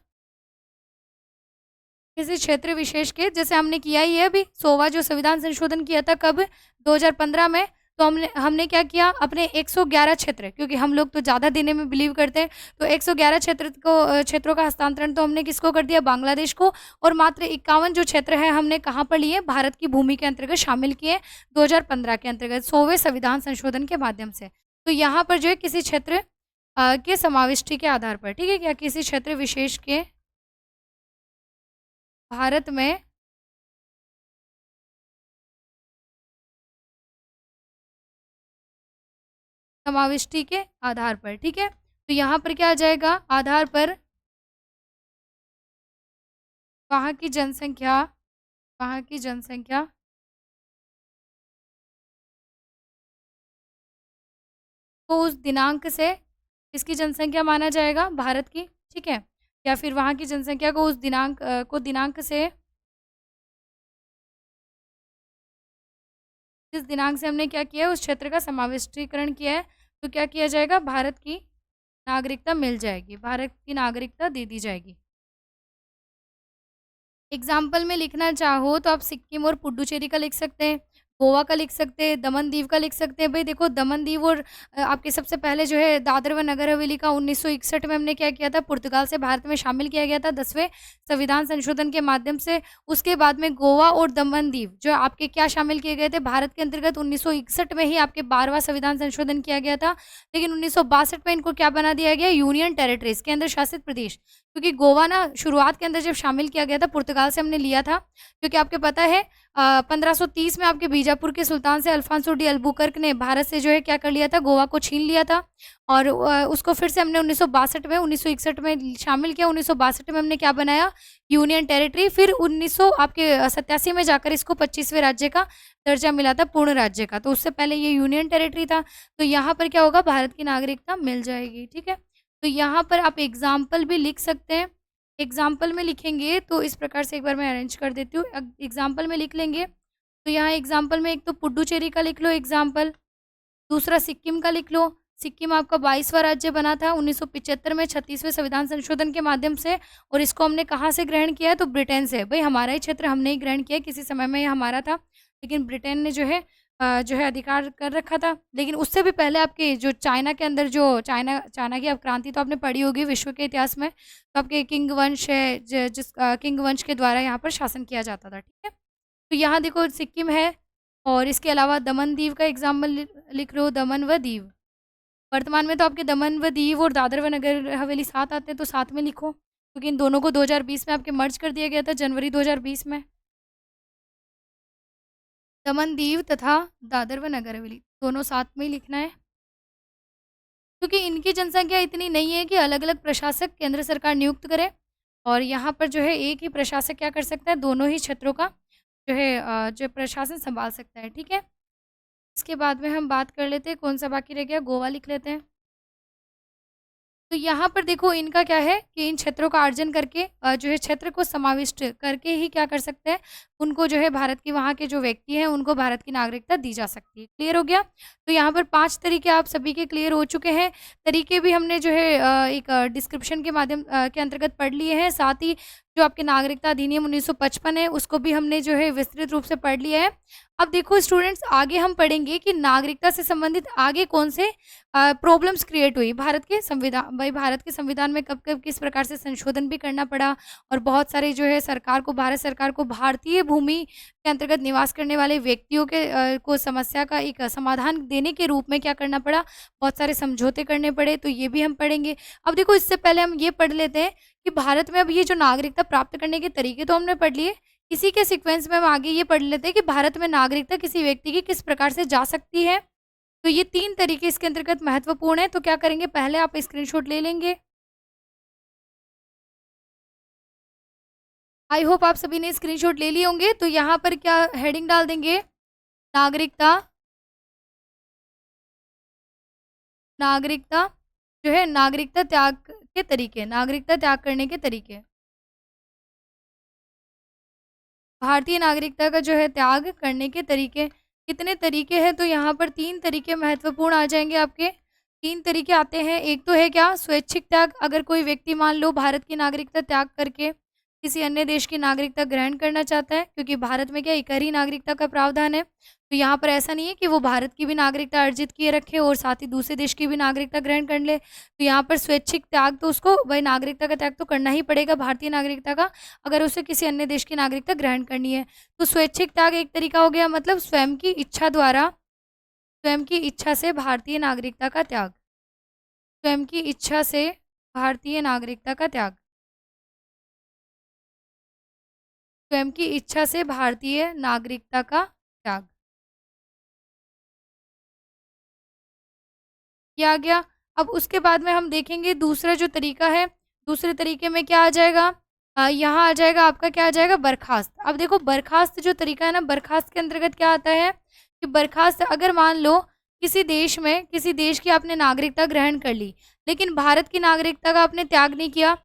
किसी क्षेत्र विशेष के, जैसे हमने किया ही है अभी 100वां जो संविधान संशोधन किया था, कब, 2015 में, तो हमने हमने क्या किया, अपने 111 क्षेत्र, क्योंकि हम लोग तो ज़्यादा देने में बिलीव करते हैं, तो 111 क्षेत्रों का हस्तांतरण तो हमने किसको कर दिया, बांग्लादेश को, और मात्र 51 जो क्षेत्र है हमने कहाँ पर लिए, भारत की भूमि के अंतर्गत शामिल किए 2015 के अंतर्गत 100वें संविधान संशोधन के माध्यम से। तो यहाँ पर जो है किसी क्षेत्र के समाविष्टि के आधार पर, ठीक है, क्या किसी क्षेत्र विशेष के भारत में समाविष्टि के आधार पर, ठीक है? तो यहाँ पर क्या आ जाएगा, आधार पर वहाँ की जनसंख्या, वहाँ की जनसंख्या को उस दिनांक से किसकी जनसंख्या माना जाएगा, भारत की, ठीक है? या फिर वहाँ की जनसंख्या को उस दिनांक से, जिस दिनांक से हमने क्या किया है, उस क्षेत्र का समाविष्टीकरण किया है, तो क्या किया जाएगा, भारत की नागरिकता मिल जाएगी, भारत की नागरिकता दे दी जाएगी। एग्जाम्पल में लिखना चाहो तो आप सिक्किम और पुडुचेरी का लिख सकते हैं, गोवा का लिख सकते हैं, दमन दीव का लिख सकते हैं। भाई देखो दमन दीव और आपके सबसे पहले जो है दादर व नगर हवेली का 1961 में हमने क्या किया था, पुर्तगाल से भारत में शामिल किया गया था 10वें संविधान संशोधन के माध्यम से। उसके बाद में गोवा और दमन दीव जो आपके क्या शामिल किए गए थे, भारत के अंतर्गत 1961 में ही आपके 12वां संविधान संशोधन किया गया था। लेकिन 1962 में इनको क्या बना दिया गया, यूनियन टेरिटरीज, केंद्र शासित प्रदेश। क्योंकि गोवा ना शुरुआत के अंदर जब शामिल किया गया था पुर्तगाल से हमने लिया था, क्योंकि आपके पता है 1530 में आपके बीजापुर के सुल्तान से अल्फांसो डी अल्बुकर्क ने भारत से जो है क्या कर लिया था, गोवा को छीन लिया था। और उसको फिर से हमने 1961 में शामिल किया। 1962 में हमने क्या बनाया, यूनियन टेरिटरी। फिर 1987 में जाकर इसको 25वें राज्य का दर्जा मिला था, पूर्ण राज्य का। तो उससे पहले ये यूनियन टेरिटरी था। तो यहाँ पर क्या होगा, भारत की नागरिकता मिल जाएगी, ठीक है। तो यहाँ पर आप एग्जाम्पल भी लिख सकते हैं। एग्जाम्पल में लिखेंगे तो इस प्रकार से, एक बार मैं अरेंज कर देती हूँ। एग्जाम्पल में लिख लेंगे तो यहाँ एग्जाम्पल में एक तो पुडुचेरी का लिख लो एग्जाम्पल, दूसरा सिक्किम का लिख लो। सिक्किम आपका 22वां राज्य बना था 1975 में 36वें संविधान संशोधन के माध्यम से। और इसको हमने कहाँ से ग्रहण किया है, तो ब्रिटेन से। भाई हमारा ही क्षेत्र हमने ही ग्रहण किया, किसी समय में ये हमारा था, लेकिन ब्रिटेन ने जो है अधिकार कर रखा था। लेकिन उससे भी पहले आपके जो चाइना के अंदर जो चाइना की क्रांति तो आपने पढ़ी होगी विश्व के इतिहास में। तो आपके किंग वंश है, जिस किंग वंश के द्वारा यहाँ पर शासन किया जाता था, ठीक है। तो यहाँ देखो सिक्किम है, और इसके अलावा दमन दीव का एग्जाम्पल लिख लो, दमन व दीव। वर्तमान में तो आपके दमन व दीव और दादर व नगर हवेली साथ आते हैं, तो साथ में लिखो, क्योंकि इन दोनों को 2020 में आपके मर्ज कर दिया गया था, जनवरी 2020 में। दमन दीव तथा दादर व नगर हवेली दोनों साथ में ही लिखना है। क्योंकि इनकी जनसंख्या इतनी नहीं है कि अलग-अलग प्रशासक केंद्र सरकार नियुक्त करे और यहाँ पर जो है एक ही प्रशासक क्या कर सकता है, दोनों ही क्षेत्रों का जो है जो प्रशासन सँभाल सकता है, ठीक है? इसके बाद में हम बात कर लेते हैं कौन-सा बाकी रह गया, गोवा लिख लेते हैं। तो यहाँ पर देखो इनका क्या है कि इन क्षेत्रों का अर्जन करके जो है क्षेत्र को समाविष्ट करके ही क्या कर सकते हैं, उनको जो है भारत के वहाँ के जो व्यक्ति हैं उनको भारत की नागरिकता दी जा सकती है। क्लियर हो गया? तो यहाँ पर 5 तरीके आप सभी के क्लियर हो चुके हैं। तरीके भी हमने जो है एक डिस्क्रिप्शन के माध्यम के अंतर्गत पढ़ लिए हैं। साथ ही जो आपके नागरिकता अधिनियम 1955 है उसको भी हमने जो है विस्तृत रूप से पढ़ लिया है। अब देखो स्टूडेंट्स आगे हम पढ़ेंगे कि नागरिकता से संबंधित आगे कौन से प्रॉब्लम्स क्रिएट हुई भारत के संविधान में कब-कब किस प्रकार से संशोधन भी करना पड़ा और बहुत सारे जो है भारत सरकार को भारतीय भूमि के अंतर्गत निवास करने वाले व्यक्तियों के को समस्या का एक समाधान देने के रूप में क्या करना पड़ा, बहुत सारे समझौते करने पड़े, तो ये भी हम पढ़ेंगे। अब देखो इससे पहले हम ये पढ़ लेते हैं कि भारत में अब ये जो नागरिकता प्राप्त करने के तरीके तो हमने पढ़ लिए, इसी के सीक्वेंस में हम आगे ये पढ़ लेते हैं कि भारत में नागरिकता किसी व्यक्ति की किस प्रकार से जा सकती है। तो ये 3 तरीके इसके अंतर्गत महत्वपूर्ण हैं, तो क्या करेंगे पहले आप स्क्रीनशॉट ले लेंगे। आई होप आप सभी ने स्क्रीनशॉट ले लिए होंगे, तो यहाँ पर क्या हेडिंग डाल देंगे, नागरिकता नागरिकता जो है नागरिकता त्याग के तरीके, नागरिकता त्याग करने के तरीके। भारतीय नागरिकता का जो है त्याग करने के तरीके, कितने तरीके हैं, तो यहाँ पर 3 तरीके महत्वपूर्ण आ जाएँगे आपके। 3 तरीके आते हैं, एक तो है क्या स्वैच्छिक त्याग, अगर कोई व्यक्ति मान लो भारत की नागरिकता त्याग करके किसी अन्य देश की नागरिकता ग्रहण करना चाहता है, क्योंकि भारत में क्या एक ही नागरिकता का प्रावधान है। तो यहाँ पर ऐसा नहीं है कि वो भारत की भी नागरिकता अर्जित किए रखे और साथ ही दूसरे देश की भी नागरिकता ग्रहण कर ले। तो यहाँ पर स्वैच्छिक त्याग तो उसको वही नागरिकता का त्याग तो करना ही पड़ेगा भारतीय नागरिकता का, अगर उसे किसी अन्य देश की नागरिकता ग्रहण करनी है। तो स्वैच्छिक त्याग एक तरीका हो गया, मतलब स्वयं की इच्छा से भारतीय नागरिकता का त्याग, स्वयं की इच्छा से भारतीय नागरिकता का त्याग, स्वयं की इच्छा से भारतीय नागरिकता का त्याग। ये आ गया। अब उसके बाद में हम देखेंगे दूसरा जो तरीका है, दूसरे तरीके में क्या आ जाएगा, यहाँ आ जाएगा आपका क्या आ जाएगा, बर्खास्त। अब देखो बर्खास्त जो तरीका है ना, बर्खास्त के अंतर्गत क्या आता है कि बर्खास्त अगर मान लो किसी देश की आपने नागरिकता ग्रहण कर ली, लेकिन भारत की नागरिकता का आपने त्याग नहीं किया,